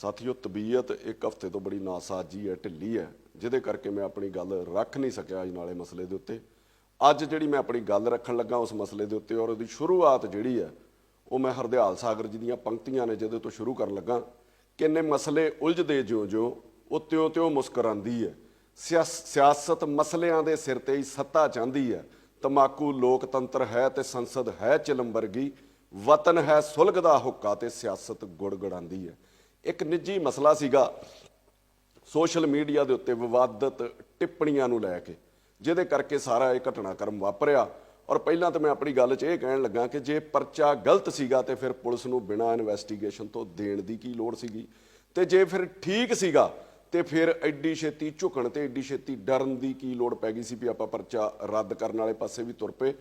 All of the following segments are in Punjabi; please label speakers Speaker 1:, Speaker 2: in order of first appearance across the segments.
Speaker 1: ਸਾਥੀਓ, ਤਬੀਅਤ ਇੱਕ ਹਫ਼ਤੇ ਤੋਂ ਬੜੀ ਨਾਸਾਜੀ ਹੈ, ਢਿੱਲੀ ਹੈ, ਜਿਹਦੇ ਕਰਕੇ ਮੈਂ ਆਪਣੀ ਗੱਲ ਰੱਖ ਨਹੀਂ ਸਕਿਆ ਅਜਨਾਲੇ ਮਸਲੇ ਦੇ ਉੱਤੇ। ਅੱਜ ਜਿਹੜੀ ਮੈਂ ਆਪਣੀ ਗੱਲ ਰੱਖਣ ਲੱਗਾ ਉਸ ਮਸਲੇ ਦੇ ਉੱਤੇ, ਔਰ ਉਹਦੀ ਸ਼ੁਰੂਆਤ ਜਿਹੜੀ ਹੈ ਉਹ ਮੈਂ ਹਰਦਿਆਲ ਸਾਗਰ ਜੀ ਦੀਆਂ ਪੰਕਤੀਆਂ ਨੇ ਜਿਹਦੇ ਤੋਂ ਸ਼ੁਰੂ ਕਰਨ ਲੱਗਾ। ਕਿੰਨੇ ਮਸਲੇ ਉਲਝਦੇ ਜਿਉਂ-ਜਿਉਂ ਉਹ ਤਿਉਂ-ਤਿਉਂ ਮੁਸਕਰਾਉਂਦੀ ਹੈ। ਸਿਆਸਤ ਮਸਲਿਆਂ ਦੇ ਸਿਰ ਤੇ ਹੀ ਸੱਤਾ ਚਾਹੁੰਦੀ ਹੈ। ਤਮਾਕੂ ਲੋਕਤੰਤਰ ਹੈ ਤੇ ਸੰਸਦ ਹੈ ਚਿਲਮ ਵਰਗੀ, ਵਤਨ ਹੈ ਸੁਲਗਦਾ ਹੁੱਕਾ ਤੇ ਸਿਆਸਤ ਗੁੜਗੜਾਉਂਦੀ ਹੈ। ਇੱਕ ਨਿੱਜੀ ਮਸਲਾ ਸੀਗਾ ਸੋਸ਼ਲ ਮੀਡੀਆ ਦੇ ਉੱਤੇ ਵਿਵਾਦਤ ਟਿੱਪਣੀਆਂ ਨੂੰ ਲੈ ਕੇ, ਜਿਹਦੇ ਕਰਕੇ ਸਾਰਾ ਇਹ ਘਟਨਾਕ੍ਰਮ ਵਾਪਰਿਆ। ਔਰ ਪਹਿਲਾਂ ਤਾਂ ਮੈਂ ਆਪਣੀ ਗੱਲ 'ਚ ਇਹ ਕਹਿਣ ਲੱਗਾ ਕਿ ਜੇ ਪਰਚਾ ਗਲਤ ਸੀਗਾ ਤੇ ਫਿਰ ਪੁਲਿਸ ਨੂੰ ਬਿਨਾਂ ਇਨਵੈਸਟੀਗੇਸ਼ਨ ਤੋਂ ਦੇਣ ਦੀ ਕੀ ਲੋੜ ਸੀਗੀ, ਤੇ ਜੇ ਫਿਰ ਠੀਕ ਸੀਗਾ ਤੇ ਫਿਰ ਐਡੀ ਛੇਤੀ ਝੁਕਣ ਤੇ ਐਡੀ ਛੇਤੀ ਡਰਨ ਦੀ ਕੀ ਲੋੜ ਪੈ ਗਈ ਸੀ ਵੀ ਆਪਾਂ ਪਰਚਾ ਰੱਦ ਕਰਨ ਵਾਲੇ ਪਾਸੇ ਵੀ ਤੁਰ ਪਏ।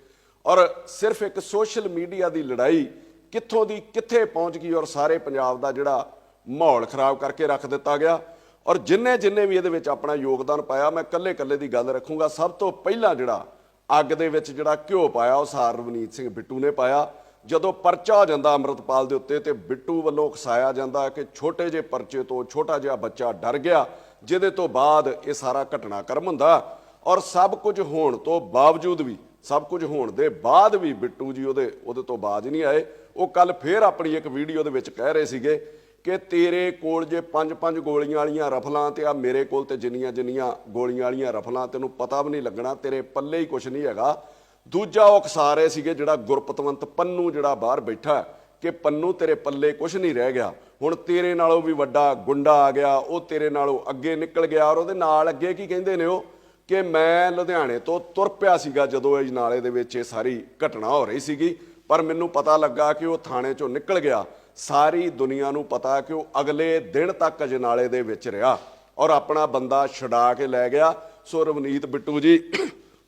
Speaker 1: ਔਰ ਸਿਰਫ ਇੱਕ ਸੋਸ਼ਲ ਮੀਡੀਆ ਦੀ ਲੜਾਈ ਕਿੱਥੋਂ ਦੀ ਕਿੱਥੇ ਪਹੁੰਚ ਗਈ ਔਰ ਸਾਰੇ ਪੰਜਾਬ ਦਾ ਜਿਹੜਾ ਮਾਹੌਲ ਖਰਾਬ ਕਰਕੇ ਰੱਖ ਦਿੱਤਾ ਗਿਆ। ਔਰ ਜਿੰਨੇ ਵੀ ਇਹਦੇ ਵਿੱਚ ਆਪਣਾ ਯੋਗਦਾਨ ਪਾਇਆ, ਮੈਂ ਕੱਲੇ ਦੀ ਗੱਲ ਰੱਖੂੰਗਾ। ਸਭ ਤੋਂ ਪਹਿਲਾਂ ਜਿਹੜਾ ਅੱਗ ਦੇ ਵਿੱਚ ਜਿਹੜਾ ਘਿਓ ਪਾਇਆ ਉਹ ਸਾਰ ਰਵਨੀਤ ਸਿੰਘ ਬਿੱਟੂ ਨੇ ਪਾਇਆ। ਜਦੋਂ ਪਰਚਾ ਹੋ ਜਾਂਦਾ ਅੰਮ੍ਰਿਤਪਾਲ ਦੇ ਉੱਤੇ ਤੇ ਬਿੱਟੂ ਵੱਲੋਂ ਉਕਸਾਇਆ ਜਾਂਦਾ ਕਿ ਛੋਟੇ ਜਿਹੇ ਪਰਚੇ ਤੋਂ ਛੋਟਾ ਜਿਹਾ ਬੱਚਾ ਡਰ ਗਿਆ, ਜਿਹਦੇ ਤੋਂ ਬਾਅਦ ਇਹ ਸਾਰਾ ਘਟਨਾਕ੍ਰਮ ਹੁੰਦਾ। ਔਰ ਸਭ ਕੁਝ ਹੋਣ ਤੋਂ ਬਾਵਜੂਦ ਵੀ, ਸਭ ਕੁਝ ਹੋਣ ਦੇ ਬਾਅਦ ਵੀ ਬਿੱਟੂ ਜੀ ਉਹਦੇ ਤੋਂ ਬਾਜ਼ ਨਹੀਂ ਆਏ। ਉਹ ਕੱਲ ਫੇਰ ਆਪਣੀ ਇੱਕ ਵੀਡੀਓ ਦੇ ਵਿੱਚ ਕਹਿ ਰਹੇ ਸੀਗੇ ਕਿ ਤੇਰੇ ਕੋਲ ਜੇ 5-5 ਗੋਲੀਆਂ ਵਾਲੀਆਂ ਰਫਲਾਂ ਤੇ ਆ ਮੇਰੇ ਕੋਲ ਤੇ ਜਿੰਨੀਆਂ ਗੋਲੀਆਂ ਵਾਲੀਆਂ ਰਫਲਾਂ, ਤੈਨੂੰ ਪਤਾ ਵੀ ਨਹੀਂ ਲੱਗਣਾ, ਤੇਰੇ ਪੱਲੇ ਹੀ ਕੁਛ ਨਹੀਂ ਹੈਗਾ। ਦੂਜਾ ਉਹ ਉਕਸਾ ਰਹੇ ਸੀਗੇ ਜਿਹੜਾ ਗੁਰਪਤਵੰਤ ਪੰਨੂ ਜਿਹੜਾ ਬਾਹਰ ਬੈਠਾ ਕਿ ਪੰਨੂ ਤੇਰੇ ਪੱਲੇ ਕੁਛ ਨਹੀਂ ਰਹਿ ਗਿਆ, ਹੁਣ ਤੇਰੇ ਨਾਲੋਂ ਵੀ ਵੱਡਾ ਗੁੰਡਾ ਆ ਗਿਆ, ਉਹ ਤੇਰੇ ਨਾਲੋਂ ਅੱਗੇ ਨਿਕਲ ਗਿਆ। ਔਰ ਉਹਦੇ ਨਾਲ ਅੱਗੇ ਕੀ ਕਹਿੰਦੇ ਨੇ ਉਹ ਕਿ ਮੈਂ ਲੁਧਿਆਣੇ ਤੋਂ ਤੁਰ ਪਿਆ ਸੀਗਾ ਜਦੋਂ ਇਹ ਨਾਲੇ ਦੇ ਵਿੱਚ ਇਹ ਸਾਰੀ ਘਟਨਾ ਹੋ ਰਹੀ ਸੀਗੀ, ਪਰ ਮੈਨੂੰ ਪਤਾ ਲੱਗਾ ਕਿ ਉਹ ਥਾਣੇ ਚੋਂ ਨਿਕਲ ਗਿਆ। ਸਾਰੀ ਦੁਨੀਆ ਨੂੰ ਪਤਾ ਕਿ ਉਹ ਅਗਲੇ ਦਿਨ ਤੱਕ ਅਜਨਾਲੇ ਦੇ ਵਿੱਚ ਰਿਹਾ ਔਰ ਆਪਣਾ ਬੰਦਾ ਛਡਾ ਕੇ ਲੈ ਗਿਆ। ਸੋ ਰਵਨੀਤ ਬਿੱਟੂ ਜੀ,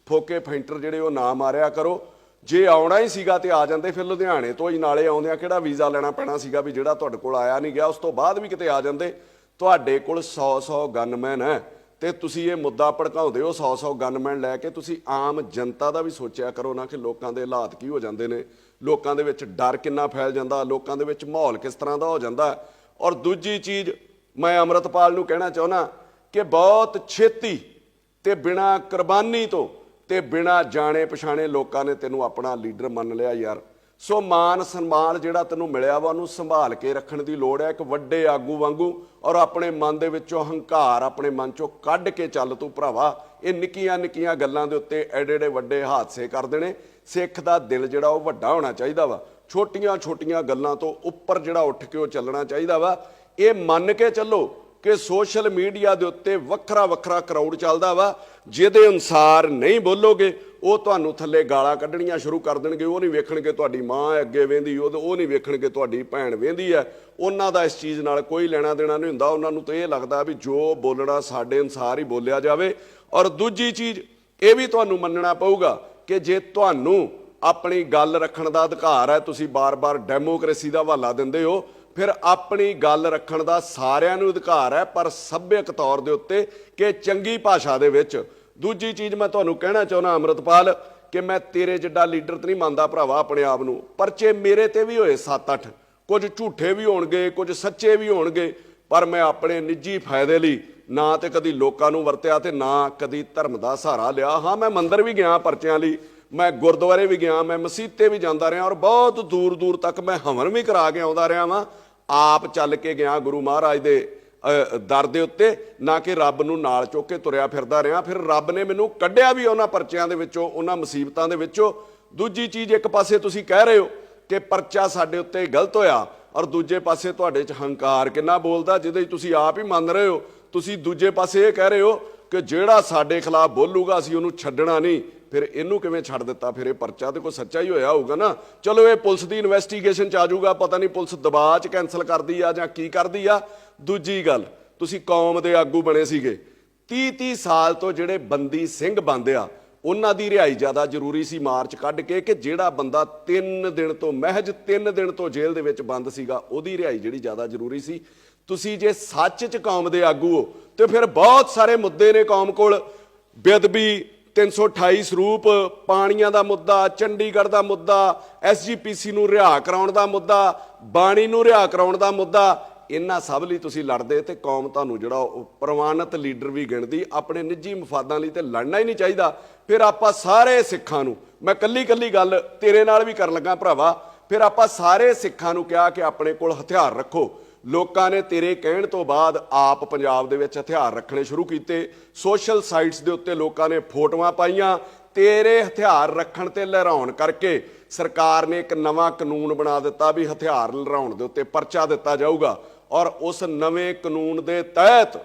Speaker 1: ਫੋਕੇ ਫੈਂਟਰ ਜਿਹੜੇ ਉਹ ਨਾ ਮਾਰਿਆ ਕਰੋ। ਜੇ ਆਉਣਾ ਹੀ ਸੀਗਾ ਤੇ ਆ ਜਾਂਦੇ, ਫਿਰ ਲੁਧਿਆਣੇ ਤੋਂ ਅਜਨਾਲੇ ਆਉਂਦਿਆਂ ਕਿਹੜਾ ਵੀਜ਼ਾ ਲੈਣਾ ਪੈਣਾ ਸੀਗਾ ਵੀ ਜਿਹੜਾ ਤੁਹਾਡੇ ਕੋਲ ਆਇਆ ਨਹੀਂ ਗਿਆ, ਉਸ ਤੋਂ ਬਾਅਦ ਵੀ ਕਿਤੇ ਆ ਜਾਂਦੇ। ਤੁਹਾਡੇ ਕੋਲ 100 ਗਨਮੈਨ ਹੈ ਤੇ ਤੁਸੀਂ ਇਹ ਮੁੱਦਾ ਭੜਕਾਉਂਦੇ ਹੋ 100 ਗਨਮੈਨ ਲੈ ਕੇ। ਤੁਸੀਂ ਆਮ ਜਨਤਾ ਦਾ ਵੀ ਸੋਚਿਆ ਕਰੋ ਨਾ ਕਿ ਲੋਕਾਂ ਦੇ ਹਾਲਾਤ ਕੀ ਹੋ ਜਾਂਦੇ ਨੇ, ਲੋਕਾਂ ਦੇ ਵਿੱਚ ਡਰ ਕਿੰਨਾ ਫੈਲ ਜਾਂਦਾ, ਲੋਕਾਂ ਦੇ ਵਿੱਚ ਮਾਹੌਲ ਕਿਸ ਤਰ੍ਹਾਂ ਦਾ ਹੋ ਜਾਂਦਾ। ਔਰ ਦੂਜੀ ਚੀਜ਼ ਮੈਂ ਅੰਮ੍ਰਿਤਪਾਲ ਨੂੰ ਕਹਿਣਾ ਚਾਹੁੰਦਾ ਕਿ ਬਹੁਤ ਛੇਤੀ ਤੇ ਬਿਨਾਂ ਕੁਰਬਾਨੀ ਤੋਂ ਤੇ ਬਿਨਾਂ ਜਾਣੇ ਪਛਾਣੇ ਲੋਕਾਂ ਨੇ ਤੈਨੂੰ ਆਪਣਾ ਲੀਡਰ ਮੰਨ ਲਿਆ ਯਾਰ। ਸੋ ਮਾਨ ਸਨਮਾਨ ਜਿਹੜਾ ਤੈਨੂੰ ਮਿਲਿਆ ਵਾ ਉਹਨੂੰ ਸੰਭਾਲ ਕੇ ਰੱਖਣ ਦੀ ਲੋੜ ਹੈ, ਇੱਕ ਵੱਡੇ ਆਗੂ ਵਾਂਗੂ। ਔਰ ਆਪਣੇ ਮਨ ਦੇ ਵਿੱਚੋਂ ਹੰਕਾਰ ਆਪਣੇ ਮਨ ਚੋਂ ਕੱਢ ਕੇ ਚੱਲ ਤੂੰ ਭਰਾਵਾ। ਇਹ ਨਿੱਕੀਆਂ ਗੱਲਾਂ ਦੇ ਉੱਤੇ ਐਡੇ ਵੱਡੇ ਹਾਦਸੇ ਕਰ ਦੇਣੇ। ਸਿੱਖ ਦਾ ਦਿਲ ਜਿਹੜਾ ਉਹ ਵੱਡਾ ਹੋਣਾ ਚਾਹੀਦਾ ਵਾ, ਛੋਟੀਆਂ ਗੱਲਾਂ ਤੋਂ ਉੱਪਰ ਜਿਹੜਾ ਉੱਠ ਕੇ ਉਹ ਚੱਲਣਾ ਚਾਹੀਦਾ ਵਾ। ਇਹ ਮੰਨ ਕੇ ਚੱਲੋ ਕਿ ਸੋਸ਼ਲ ਮੀਡੀਆ ਦੇ ਉੱਤੇ ਵੱਖਰਾ ਕਰਾਊਡ ਚੱਲਦਾ ਵਾ, ਜਿਹਦੇ ਅਨੁਸਾਰ ਨਹੀਂ ਬੋਲੋਗੇ ਉਹ ਤੁਹਾਨੂੰ ਥੱਲੇ ਗਾਲਾਂ ਕੱਢਣੀਆਂ ਸ਼ੁਰੂ ਕਰ ਦੇਣਗੇ। ਉਹ ਨਹੀਂ ਵੇਖਣਗੇ ਤੁਹਾਡੀ ਮਾਂ ਅੱਗੇ ਵਹਿੰਦੀ, ਉਹ ਨਹੀਂ ਵੇਖਣਗੇ ਤੁਹਾਡੀ ਭੈਣ ਵਹਿੰਦੀ ਹੈ। ਉਹਨਾਂ ਦਾ ਇਸ ਚੀਜ਼ ਨਾਲ ਕੋਈ ਲੈਣਾ ਦੇਣਾ ਨਹੀਂ ਹੁੰਦਾ। ਉਹਨਾਂ ਨੂੰ ਤਾਂ ਇਹ ਲੱਗਦਾ ਵੀ ਜੋ ਬੋਲਣਾ ਸਾਡੇ ਅਨੁਸਾਰ ਹੀ ਬੋਲਿਆ ਜਾਵੇ। ਔਰ ਦੂਜੀ ਚੀਜ਼ ਇਹ ਵੀ ਤੁਹਾਨੂੰ ਮੰਨਣਾ ਪਊਗਾ ਕਿ ਜੇ ਤੁਹਾਨੂੰ ਆਪਣੀ ਗੱਲ ਰੱਖਣ ਦਾ ਅਧਿਕਾਰ ਹੈ, ਤੁਸੀਂ ਬਾਰ-ਬਾਰ ਡੈਮੋਕ੍ਰੇਸੀ ਦਾ ਹਵਾਲਾ ਦਿੰਦੇ ਹੋ, ਫਿਰ ਆਪਣੀ ਗੱਲ ਰੱਖਣ ਦਾ ਸਾਰਿਆਂ ਨੂੰ ਅਧਿਕਾਰ ਹੈ, ਪਰ ਸੱਭਿਅਕ ਤੌਰ ਦੇ ਉੱਤੇ ਕਿ ਚੰਗੀ ਭਾਸ਼ਾ ਦੇ ਵਿੱਚ। ਦੂਜੀ ਚੀਜ਼ ਮੈਂ ਤੁਹਾਨੂੰ ਕਹਿਣਾ ਚਾਹੁੰਦਾ ਅੰਮ੍ਰਿਤਪਾਲ ਕਿ ਮੈਂ ਤੇਰੇ ਜਿੱਡਾ ਲੀਡਰ ਤਾਂ ਨਹੀਂ ਮੰਨਦਾ ਭਰਾਵਾ ਆਪਣੇ ਆਪ ਨੂੰ। ਪਰਚੇ ਮੇਰੇ ਤੇ ਵੀ ਹੋਏ 7-8, ਕੁਝ ਝੂਠੇ ਵੀ ਹੋਣਗੇ, ਕੁਝ ਸੱਚੇ ਵੀ ਹੋਣਗੇ, ਪਰ ਮੈਂ ਆਪਣੇ ਨਿੱਜੀ ਫਾਇਦੇ ਲਈ ਨਾ ਤੇ ਕਦੀ ਲੋਕਾਂ ਨੂੰ ਵਰਤਿਆ ਤੇ ਨਾ ਕਦੀ ਧਰਮ ਦਾ ਸਹਾਰਾ ਲਿਆ। ਹਾਂ, ਮੈਂ ਮੰਦਰ ਵੀ ਗਿਆ ਪਰਚਿਆਂ ਲਈ, ਮੈਂ ਗੁਰਦੁਆਰੇ ਵੀ ਗਿਆ, ਮੈਂ ਮਸੀਤੇ ਵੀ ਜਾਂਦਾ ਰਿਹਾ ਔਰ ਬਹੁਤ ਦੂਰ ਤੱਕ ਮੈਂ ਹਵਨ ਵੀ ਕਰਾ ਕੇ ਆਉਂਦਾ ਰਿਹਾ ਵਾਂ। ਆਪ ਚੱਲ ਕੇ ਗਿਆ ਗੁਰੂ ਮਹਾਰਾਜ ਦੇ ਦਰ ਦੇ ਉੱਤੇ, ਨਾ ਕਿ ਰੱਬ ਨੂੰ ਨਾਲ ਚੁੱਕ ਕੇ ਤੁਰਿਆ ਫਿਰਦਾ ਰਿਹਾ। ਫਿਰ ਰੱਬ ਨੇ ਮੈਨੂੰ ਕੱਢਿਆ ਵੀ ਉਹਨਾਂ ਪਰਚਿਆਂ ਦੇ ਵਿੱਚੋਂ, ਉਹਨਾਂ ਮੁਸੀਬਤਾਂ ਦੇ ਵਿੱਚੋਂ। ਦੂਜੀ ਚੀਜ਼, ਇੱਕ ਪਾਸੇ ਤੁਸੀਂ ਕਹਿ ਰਹੇ ਹੋ ਕਿ ਪਰਚਾ ਸਾਡੇ ਉੱਤੇ ਗਲਤ ਹੋਇਆ ਔਰ ਦੂਜੇ ਪਾਸੇ ਤੁਹਾਡੇ 'ਚ ਹੰਕਾਰ ਕਿੰਨਾ ਬੋਲਦਾ, ਜਿਹਦੇ 'ਚ ਤੁਸੀਂ ਆਪ ਹੀ ਮੰਨ ਰਹੇ ਹੋ। ਤੁਸੀਂ ਦੂਜੇ ਪਾਸੇ ਇਹ ਕਹਿ ਰਹੇ ਹੋ ਕਿ ਜਿਹੜਾ ਸਾਡੇ ਖਿਲਾਫ ਬੋਲੂਗਾ ਅਸੀਂ ਉਹਨੂੰ ਛੱਡਣਾ ਨਹੀਂ। ਫਿਰ ਇਹਨੂੰ ਕਿਵੇਂ ਛੱਡ ਦਿੱਤਾ? ਫਿਰ ਇਹ ਪਰਚਾ ਤੇ ਕੋਈ ਸੱਚਾ ਹੀ ਹੋਇਆ ਹੋਊਗਾ ਨਾ। ਚਲੋ ਇਹ ਪੁਲਿਸ ਦੀ ਇਨਵੈਸਟੀਗੇਸ਼ਨ 'ਚ ਆ ਜਾਊਗਾ, ਪਤਾ ਨਹੀਂ ਪੁਲਿਸ ਦਬਾਅ 'ਚ ਕੈਂਸਲ ਕਰਦੀ ਆ ਜਾਂ ਕੀ ਕਰਦੀ ਆ। ਦੂਜੀ ਗੱਲ, ਤੁਸੀਂ ਕੌਮ ਦੇ ਆਗੂ ਬਣੇ ਸੀਗੇ, 30 ਸਾਲ ਤੋਂ ਜਿਹੜੇ ਬੰਦੀ ਸਿੰਘ ਬੰਦ ਆ ਉਹਨਾਂ ਦੀ ਰਿਹਾਈ ਜ਼ਿਆਦਾ ਜ਼ਰੂਰੀ ਸੀ ਮਾਰਚ ਕੱਢ ਕੇ, ਕਿ ਜਿਹੜਾ ਬੰਦਾ 3 ਦਿਨ ਤੋਂ ਮਹਿਜ 3 ਦਿਨ ਤੋਂ ਜੇਲ੍ਹ ਦੇ ਵਿੱਚ ਬੰਦ ਸੀਗਾ ਉਹਦੀ ਰਿਹਾਈ ਜਿਹੜੀ ਜ਼ਿਆਦਾ ਜ਼ਰੂਰੀ ਸੀ। ਤੁਸੀਂ ਜੇ ਸੱਚ 'ਚ ਕੌਮ ਦੇ ਆਗੂ ਹੋ ਤੇ ਫਿਰ ਬਹੁਤ ਸਾਰੇ ਮੁੱਦੇ ਨੇ ਕੌਮ ਕੋਲ। ਬੇਅਦਬੀ, 328 ਸਰੂਪ, ਪਾਣੀਆਂ ਦਾ ਮੁੱਦਾ, ਚੰਡੀਗੜ੍ਹ ਦਾ ਮੁੱਦਾ, SGPC ਨੂੰ ਰਿਹਾ ਕਰਾਉਣ ਦਾ ਮੁੱਦਾ, ਬਾਣੀ ਨੂੰ ਰਿਹਾ ਕਰਾਉਣ ਦਾ ਮੁੱਦਾ, ਇਹਨਾਂ ਸਭ ਲਈ ਤੁਸੀਂ ਲੜਦੇ ਤੇ ਕੌਮ ਤੁਹਾਨੂੰ ਜਿਹੜਾ ਉਹ ਪ੍ਰਵਾਨਿਤ ਲੀਡਰ ਵੀ ਗਿਣਦੀ। ਆਪਣੇ ਨਿੱਜੀ ਮਫਾਦਾਂ ਲਈ ਤੇ ਲੜਨਾ ਹੀ ਨਹੀਂ ਚਾਹੀਦਾ। ਫਿਰ ਆਪਾਂ ਸਾਰੇ ਸਿੱਖਾਂ ਨੂੰ, ਮੈਂ ਕੱਲੀ ਗੱਲ ਤੇਰੇ ਨਾਲ ਵੀ ਕਰਨ ਲੱਗਾ ਭਰਾਵਾ, ਫਿਰ ਆਪਾਂ ਸਾਰੇ ਸਿੱਖਾਂ ਨੂੰ ਕਿਹਾ ਕਿ ਆਪਣੇ ਕੋਲ ਹਥਿਆਰ ਰੱਖੋ। ਲੋਕਾਂ ਨੇ ਤੇਰੇ ਕਹਿਣ ਤੋਂ ਬਾਅਦ ਆਪ ਪੰਜਾਬ ਦੇ ਵਿੱਚ ਹਥਿਆਰ ਰੱਖਣੇ ਸ਼ੁਰੂ ਕੀਤੇ। ਸੋਸ਼ਲ ਸਾਈਟਸ ਦੇ ਉੱਤੇ ਲੋਕਾਂ ਨੇ ਫੋਟੋਆਂ ਪਾਈਆਂ। ਤੇਰੇ ਹਥਿਆਰ ਰੱਖਣ ਤੇ ਲਹਿਰਾਉਣ ਕਰਕੇ ਸਰਕਾਰ ਨੇ ਇੱਕ ਨਵਾਂ ਕਾਨੂੰਨ ਬਣਾ ਦਿੱਤਾ ਵੀ ਹਥਿਆਰ ਲਹਿਰਾਉਣ ਦੇ ਉੱਤੇ ਪਰਚਾ ਦਿੱਤਾ ਜਾਊਗਾ। ਔਰ ਉਸ ਨਵੇਂ ਕਾਨੂੰਨ ਦੇ ਤਹਿਤ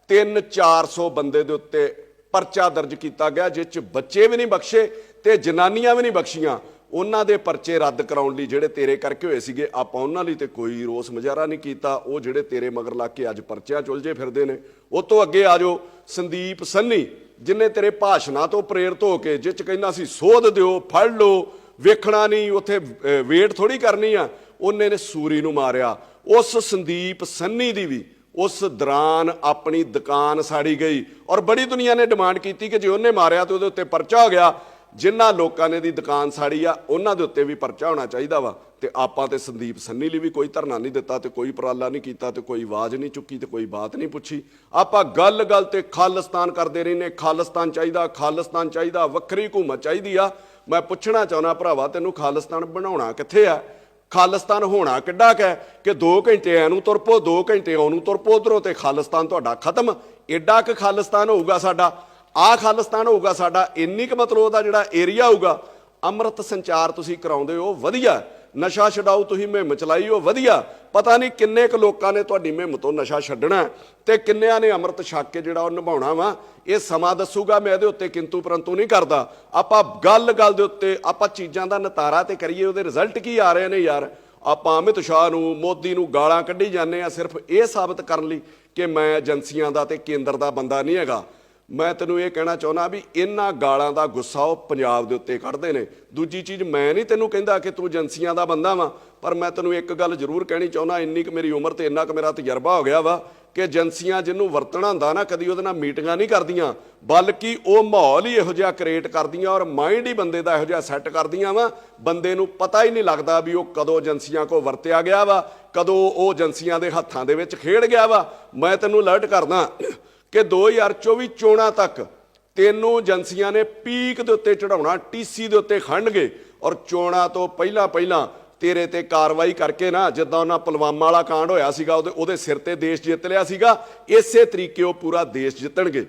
Speaker 1: 300-400 ਬੰਦੇ ਦੇ ਉੱਤੇ ਪਰਚਾ ਦਰਜ ਕੀਤਾ ਗਿਆ, ਜਿਸ 'ਚ ਬੱਚੇ ਵੀ ਨਹੀਂ ਬਖਸ਼ੇ ਤੇ ਜਨਾਨੀਆਂ ਵੀ ਨਹੀਂ ਬਖਸ਼ੀਆਂ। ਉਹਨਾਂ ਦੇ ਪਰਚੇ ਰੱਦ ਕਰਾਉਣ ਲਈ ਜਿਹੜੇ ਤੇਰੇ ਕਰਕੇ ਹੋਏ ਸੀਗੇ, ਆਪਾਂ ਉਹਨਾਂ ਲਈ ਤੇ ਕੋਈ ਰੋਸ ਮੁਜ਼ਾਹਰਾ ਨਹੀਂ ਕੀਤਾ। ਉਹ ਜਿਹੜੇ ਤੇਰੇ ਮਗਰ ਲੱਗ ਕੇ ਅੱਜ ਪਰਚਿਆਂ ਚੁਲਝੇ ਫਿਰਦੇ ਨੇ। ਉਹ ਤੋਂ ਅੱਗੇ ਆ ਜਾਓ ਸੰਦੀਪ ਸੰਨੀ, ਜਿਨੇ ਤੇਰੇ ਭਾਸ਼ਣਾਂ ਤੋਂ ਪ੍ਰੇਰਿਤ ਹੋ ਕੇ, ਜਿਸ 'ਚ ਕਹਿੰਦਾ ਸੀ ਸੋਧ ਦਿਓ, ਫੜ ਲਓ, ਵੇਖਣਾ ਨਹੀਂ, ਉੱਥੇ ਵੇਟ ਥੋੜੀ ਕਰਨੀ ਆ, ਉਹਨੇ ਨੇ ਸੂਰੀ ਨੂੰ ਮਾਰਿਆ। ਉਸ ਸੰਦੀਪ ਸੰਨੀ ਦੀ ਵੀ ਉਸ ਦੌਰਾਨ ਆਪਣੀ ਦੁਕਾਨ ਸਾੜੀ ਗਈ ਔਰ ਬੜੀ ਦੁਨੀਆ ਨੇ ਡਿਮਾਂਡ ਕੀਤੀ ਕਿ ਜੇ ਉਹਨੇ ਮਾਰਿਆ ਤੇ ਉਹਦੇ ਉੱਤੇ ਪਰਚਾ ਹੋ ਗਿਆ। ਜਿਨ੍ਹਾਂ ਲੋਕਾਂ ਨੇ ਦੀ ਦੁਕਾਨ ਸਾੜੀ ਆ ਉਹਨਾਂ ਦੇ ਉੱਤੇ ਵੀ ਪਰਚਾ ਹੋਣਾ ਚਾਹੀਦਾ ਵਾ। ਤੇ ਆਪਾਂ ਤੇ ਸੰਦੀਪ ਸੰਨੀ ਲਈ ਵੀ ਕੋਈ ਧਰਨਾ ਨਹੀਂ ਦਿੱਤਾ ਤੇ ਕੋਈ ਉਪਰਾਲਾ ਨਹੀਂ ਕੀਤਾ ਤੇ ਕੋਈ ਆਵਾਜ਼ ਨਹੀਂ ਚੁੱਕੀ ਤੇ ਕੋਈ ਬਾਤ ਨਹੀਂ ਪੁੱਛੀ। ਆਪਾਂ ਗੱਲ ਤੇ ਖਾਲਿਸਤਾਨ ਕਰਦੇ ਰਹਿੰਦੇ, ਖਾਲਿਸਤਾਨ ਚਾਹੀਦਾ, ਖਾਲਿਸਤਾਨ ਚਾਹੀਦਾ, ਵੱਖਰੀ ਹਕੂਮਤ ਚਾਹੀਦੀ ਆ। ਮੈਂ ਪੁੱਛਣਾ ਚਾਹੁੰਦਾ ਭਰਾਵਾ, ਤੈਨੂੰ ਖਾਲਿਸਤਾਨ ਬਣਾਉਣਾ ਕਿੱਥੇ ਆ? ਖਾਲਿਸਤਾਨ ਹੋਣਾ ਕਿੱਡਾ ਕੁ ਹੈ ਕਿ 2 ਘੰਟੇ ਐਨੂੰ ਤੁਰ ਪੋ, 2 ਘੰਟੇ ਉਹਨੂੰ ਤੁਰ ਪੋ ਉੱਧਰੋਂ, ਤੇ ਖਾਲਿਸਤਾਨ ਤੁਹਾਡਾ ਖਤਮ। ਏਡਾ ਕੁ ਖਾਲਿਸਤਾਨ ਹੋਊਗਾ ਸਾਡਾ, ਆਹ ਖਾਲਿਸਤਾਨ ਹੋਊਗਾ ਸਾਡਾ, ਇੰਨੀ ਕੁ ਮਤਲਬ ਉਹਦਾ ਜਿਹੜਾ ਏਰੀਆ ਹੋਊਗਾ। ਅੰਮ੍ਰਿਤ ਸੰਚਾਰ ਤੁਸੀਂ ਕਰਾਉਂਦੇ ਹੋ, ਵਧੀਆ। ਨਸ਼ਾ ਛਡਾਊ ਤੁਸੀਂ ਮੁਹਿੰਮ ਚਲਾਈ ਹੋ, ਵਧੀਆ। ਪਤਾ ਨਹੀਂ ਕਿੰਨੇ ਕੁ ਲੋਕਾਂ ਨੇ ਤੁਹਾਡੀ ਮੁਹਿੰਮ ਤੋਂ ਨਸ਼ਾ ਛੱਡਣਾ ਤੇ ਕਿੰਨਿਆਂ ਨੇ ਅੰਮ੍ਰਿਤ ਛਕ ਕੇ ਜਿਹੜਾ ਉਹ ਨਿਭਾਉਣਾ ਵਾ, ਇਹ ਸਮਾਂ ਦੱਸੂਗਾ। ਮੈਂ ਇਹਦੇ ਉੱਤੇ ਕਿੰਤੂ ਪਰੰਤੂ ਨਹੀਂ ਕਰਦਾ। ਆਪਾਂ ਗੱਲ ਦੇ ਉੱਤੇ ਆਪਾਂ ਚੀਜ਼ਾਂ ਦਾ ਨਿਤਾਰਾ ਤੇ ਕਰੀਏ, ਉਹਦੇ ਰਿਜ਼ਲਟ ਕੀ ਆ ਰਹੇ ਨੇ ਯਾਰ। ਆਪਾਂ ਅਮਿਤ ਸ਼ਾਹ ਨੂੰ, ਮੋਦੀ ਨੂੰ ਗਾਲਾਂ ਕੱਢੀ ਜਾਂਦੇ ਆ ਸਿਰਫ ਇਹ ਸਾਬਤ ਕਰਨ ਲਈ ਕਿ ਮੈਂ ਏਜੰਸੀਆਂ ਦਾ ਤੇ ਕੇਂਦਰ ਦਾ ਬੰਦਾ ਨਹੀਂ ਹੈਗਾ। ਮੈਂ ਤੈਨੂੰ ਇਹ ਕਹਿਣਾ ਚਾਹੁੰਦਾ ਵੀ ਇਹਨਾਂ ਗਾਲਾਂ ਦਾ ਗੁੱਸਾ ਉਹ ਪੰਜਾਬ ਦੇ ਉੱਤੇ ਕੱਢਦੇ ਨੇ। ਦੂਜੀ ਚੀਜ਼, ਮੈਂ ਨਹੀਂ ਤੈਨੂੰ ਕਹਿੰਦਾ ਕਿ ਤੂੰ ਏਜੰਸੀਆਂ ਦਾ ਬੰਦਾ ਵਾ, ਪਰ ਮੈਂ ਤੈਨੂੰ ਇੱਕ ਗੱਲ ਜ਼ਰੂਰ ਕਹਿਣੀ ਚਾਹੁੰਦਾ, ਇੰਨੀ ਕੁ ਮੇਰੀ ਉਮਰ ਤੇ ਇੰਨਾ ਕੁ ਮੇਰਾ ਤਜਰਬਾ ਹੋ ਗਿਆ ਵਾ ਕਿ ਏਜੰਸੀਆਂ ਜਿਹਨੂੰ ਵਰਤਣਾ ਹੁੰਦਾ ਨਾ, ਕਦੀ ਉਹਦੇ ਨਾਲ ਮੀਟਿੰਗਾਂ ਨਹੀਂ ਕਰਦੀਆਂ, ਬਲਕਿ ਉਹ ਮਾਹੌਲ ਹੀ ਇਹੋ ਜਿਹਾ ਕ੍ਰੀਏਟ ਕਰਦੀਆਂ ਔਰ ਮਾਈਂਡ ਹੀ ਬੰਦੇ ਦਾ ਇਹੋ ਜਿਹਾ ਸੈੱਟ ਕਰਦੀਆਂ ਵਾ, ਬੰਦੇ ਨੂੰ ਪਤਾ ਹੀ ਨਹੀਂ ਲੱਗਦਾ ਵੀ ਉਹ ਕਦੋਂ ਏਜੰਸੀਆਂ ਕੋਲ ਵਰਤਿਆ ਗਿਆ ਵਾ, ਕਦੋਂ ਉਹ ਏਜੰਸੀਆਂ ਦੇ ਹੱਥਾਂ ਦੇ ਵਿੱਚ ਖੇਡ ਗਿਆ ਵਾ। ਮੈਂ ਤੈਨੂੰ ਅਲਰਟ ਕਰਦਾ ਕਿ 2024 ਚੋਣਾਂ ਤੱਕ ਤੈਨੂੰ ਏਜੰਸੀਆਂ ਨੇ ਪੀਕ ਦੇ ਉੱਤੇ ਚੜਾਉਣਾ, ਟੀਸੀ ਦੇ ਉੱਤੇ ਖੰਡਗੇ ਔਰ ਚੋਣਾਂ ਤੋਂ ਪਹਿਲਾਂ ਤੇਰੇ ਤੇ ਕਾਰਵਾਈ ਕਰਕੇ ਨਾ, ਜਿੱਦਾਂ ਉਹਨਾਂ ਪੁਲਵਾਮਾ ਵਾਲਾ ਕਾਂਡ ਹੋਇਆ ਸੀਗਾ, ਉਹਦੇ ਸਿਰ ਤੇ ਦੇਸ਼ ਜਿੱਤ ਲਿਆ ਸੀਗਾ, ਇਸੇ ਤਰੀਕੇ ਉਹ ਪੂਰਾ ਦੇਸ਼ ਜਿੱਤਣਗੇ।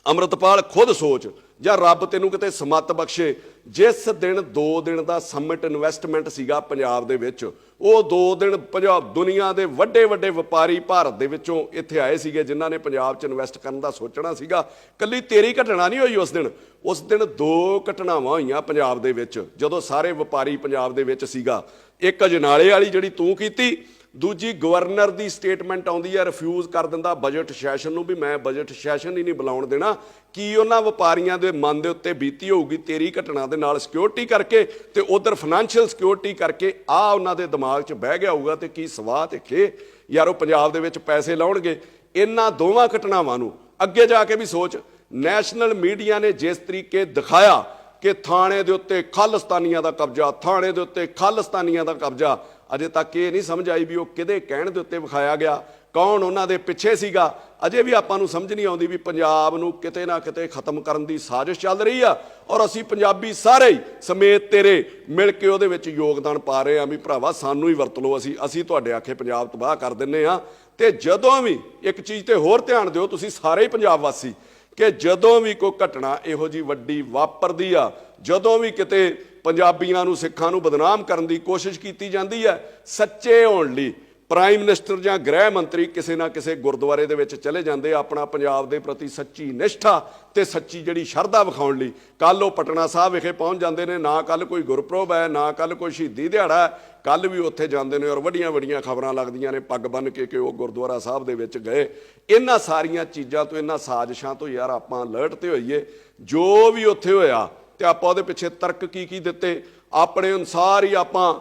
Speaker 1: ਅੰਮ੍ਰਿਤਪਾਲ ਖੁਦ ਸੋਚ, ਜਾਂ ਰੱਬ ਤੈਨੂੰ ਕਿਤੇ ਸਮੱਤ ਬਖਸ਼ੇ, ਜਿਸ ਦਿਨ 2 ਦਿਨ ਦਾ ਸਮਿਟ ਇਨਵੈਸਟਮੈਂਟ ਸੀਗਾ ਪੰਜਾਬ ਦੇ ਵਿੱਚ, ਉਹ 2 ਦਿਨ ਪੰਜਾਬ ਦੁਨੀਆ ਦੇ ਵੱਡੇ ਵਪਾਰੀ ਭਾਰਤ ਦੇ ਵਿੱਚੋਂ ਇੱਥੇ ਆਏ ਸੀਗੇ, ਜਿਨ੍ਹਾਂ ਨੇ ਪੰਜਾਬ 'ਚ ਇਨਵੈਸਟ ਕਰਨ ਦਾ ਸੋਚਣਾ ਸੀਗਾ। ਕੱਲੀ ਤੇਰੀ ਘਟਨਾ ਨਹੀਂ ਹੋਈ ਉਸ ਦਿਨ 2 ਘਟਨਾਵਾਂ ਹੋਈਆਂ ਪੰਜਾਬ ਦੇ ਵਿੱਚ, ਜਦੋਂ ਸਾਰੇ ਵਪਾਰੀ ਪੰਜਾਬ ਦੇ ਵਿੱਚ ਸੀਗਾ। ਇੱਕ ਅਜਨਾਲੇ ਵਾਲੀ ਜਿਹੜੀ ਤੂੰ ਕੀਤੀ, ਦੂਜੀ ਗਵਰਨਰ ਦੀ ਸਟੇਟਮੈਂਟ ਆਉਂਦੀ ਹੈ, ਰਿਫਿਊਜ਼ ਕਰ ਦਿੰਦਾ ਬਜਟ ਸੈਸ਼ਨ ਨੂੰ ਵੀ ਮੈਂ ਬਜਟ ਸੈਸ਼ਨ ਹੀ ਨਹੀਂ ਬੁਲਾਉਣ ਦੇਣਾ। ਕੀ ਉਹਨਾਂ ਵਪਾਰੀਆਂ ਦੇ ਮਨ ਦੇ ਉੱਤੇ ਬੀਤੀ ਹੋਊਗੀ ਤੇਰੀ ਘਟਨਾ ਦੇ ਨਾਲ, ਸਿਕਿਉਰਿਟੀ ਕਰਕੇ ਤੇ ਉਧਰ ਫਾਈਨੈਂਸ਼ੀਅਲ ਸਿਕਿਉਰਿਟੀ ਕਰਕੇ, ਆ ਉਹਨਾਂ ਦੇ ਦਿਮਾਗ 'ਚ ਬਹਿ ਗਿਆ ਹੋਊਗਾ। ਤੇ ਕੀ ਸਵਾਹ ਤੇ ਖੇ ਯਾਰ ਉਹ ਪੰਜਾਬ ਦੇ ਵਿੱਚ ਪੈਸੇ ਲਾਉਣਗੇ। ਇਹਨਾਂ ਦੋਵਾਂ ਘਟਨਾਵਾਂ ਨੂੰ ਅੱਗੇ ਜਾ ਕੇ ਵੀ ਸੋਚ। ਨੈਸ਼ਨਲ ਮੀਡੀਆ ਨੇ ਜਿਸ ਤਰੀਕੇ ਦਿਖਾਇਆ ਕਿ ਥਾਣੇ ਦੇ ਉੱਤੇ ਖਾਲਿਸਤਾਨੀਆਂ ਦਾ ਕਬਜ਼ਾ, ਥਾਣੇ ਦੇ ਉੱਤੇ ਖਾਲਿਸਤਾਨੀਆਂ ਦਾ ਕਬਜ਼ਾ, ਅਜੇ ਤੱਕ ਇਹ ਨਹੀਂ ਸਮਝ ਆਈ ਵੀ ਉਹ ਕਿਹਦੇ ਕਹਿਣ ਦੇ ਉੱਤੇ ਵਿਖਾਇਆ ਗਿਆ, ਕੌਣ ਉਹਨਾਂ ਦੇ ਪਿੱਛੇ ਸੀਗਾ। ਅਜੇ ਵੀ ਆਪਾਂ ਨੂੰ ਸਮਝ ਨਹੀਂ ਆਉਂਦੀ ਵੀ ਪੰਜਾਬ ਨੂੰ ਕਿਤੇ ਨਾ ਕਿਤੇ ਖਤਮ ਕਰਨ ਦੀ ਸਾਜ਼ਿਸ਼ ਚੱਲ ਰਹੀ ਆ ਔਰ ਅਸੀਂ ਪੰਜਾਬੀ ਸਾਰੇ ਹੀ ਸਮੇਤ ਤੇਰੇ ਮਿਲ ਕੇ ਉਹਦੇ ਵਿੱਚ ਯੋਗਦਾਨ ਪਾ ਰਹੇ ਆ ਵੀ ਭਰਾਵਾ ਸਾਨੂੰ ਹੀ ਵਰਤ ਲਓ, ਅਸੀਂ ਤੁਹਾਡੇ ਆਖੇ ਪੰਜਾਬ ਤਬਾਹ ਕਰ ਦਿੰਨੇ ਆ। ਤੇ ਜਦੋਂ ਵੀ ਇੱਕ ਚੀਜ਼ ਤੇ ਹੋਰ ਧਿਆਨ ਦਿਓ ਤੁਸੀਂ ਸਾਰੇ ਹੀ ਪੰਜਾਬ ਵਾਸੀ, ਕਿ ਜਦੋਂ ਵੀ ਕੋਈ ਘਟਨਾ ਇਹੋ ਜਿਹੀ ਵੱਡੀ ਵਾਪਰਦੀ ਆ, ਜਦੋਂ ਵੀ ਕਿਤੇ ਪੰਜਾਬੀਆਂ ਨੂੰ, ਸਿੱਖਾਂ ਨੂੰ ਬਦਨਾਮ ਕਰਨ ਦੀ ਕੋਸ਼ਿਸ਼ ਕੀਤੀ ਜਾਂਦੀ ਹੈ, ਸੱਚੇ ਹੋਣ ਲਈ ਪ੍ਰਾਈਮ ਮਿਨਿਸਟਰ ਜਾਂ ਗ੍ਰਹਿ ਮੰਤਰੀ ਕਿਸੇ ਨਾ ਕਿਸੇ ਗੁਰਦੁਆਰੇ ਦੇ ਵਿੱਚ ਚਲੇ ਜਾਂਦੇ ਆਪਣਾ ਪੰਜਾਬ ਦੇ ਪ੍ਰਤੀ ਸੱਚੀ ਨਿਸ਼ਠਾ ਤੇ ਸੱਚੀ ਜਿਹੜੀ ਸ਼ਰਧਾ ਵਿਖਾਉਣ ਲਈ। ਕੱਲ ਉਹ ਪਟਨਾ ਸਾਹਿਬ ਵਿਖੇ ਪਹੁੰਚ ਜਾਂਦੇ ਨੇ, ਨਾ ਕੱਲ ਕੋਈ ਗੁਰਪੁਰਬ ਹੈ, ਨਾ ਕੱਲ ਕੋਈ ਸ਼ਹੀਦੀ ਦਿਹਾੜਾ ਹੈ, ਕੱਲ ਵੀ ਉੱਥੇ ਜਾਂਦੇ ਨੇ ਔਰ ਵੱਡੀਆਂ ਖਬਰਾਂ ਲੱਗਦੀਆਂ ਨੇ ਪੱਗ ਬੰਨ੍ਹ ਕੇ ਕਿ ਉਹ ਗੁਰਦੁਆਰਾ ਸਾਹਿਬ ਦੇ ਵਿੱਚ ਗਏ। ਇਹਨਾਂ ਸਾਰੀਆਂ ਚੀਜ਼ਾਂ ਤੋਂ, ਇਹਨਾਂ ਸਾਜ਼ਿਸ਼ਾਂ ਤੋਂ ਯਾਰ ਆਪਾਂ ਅਲਰਟ ਤੇ ਹੋਈਏ। ਜੋ ਵੀ ਉੱਥੇ ਹੋਇਆ ਤੇ ਆਪਾਂ ਉਹਦੇ ਪਿੱਛੇ ਤਰਕ ਕੀ ਦਿੱਤੇ, ਆਪਣੇ ਅਨੁਸਾਰ ਹੀ ਆਪਾਂ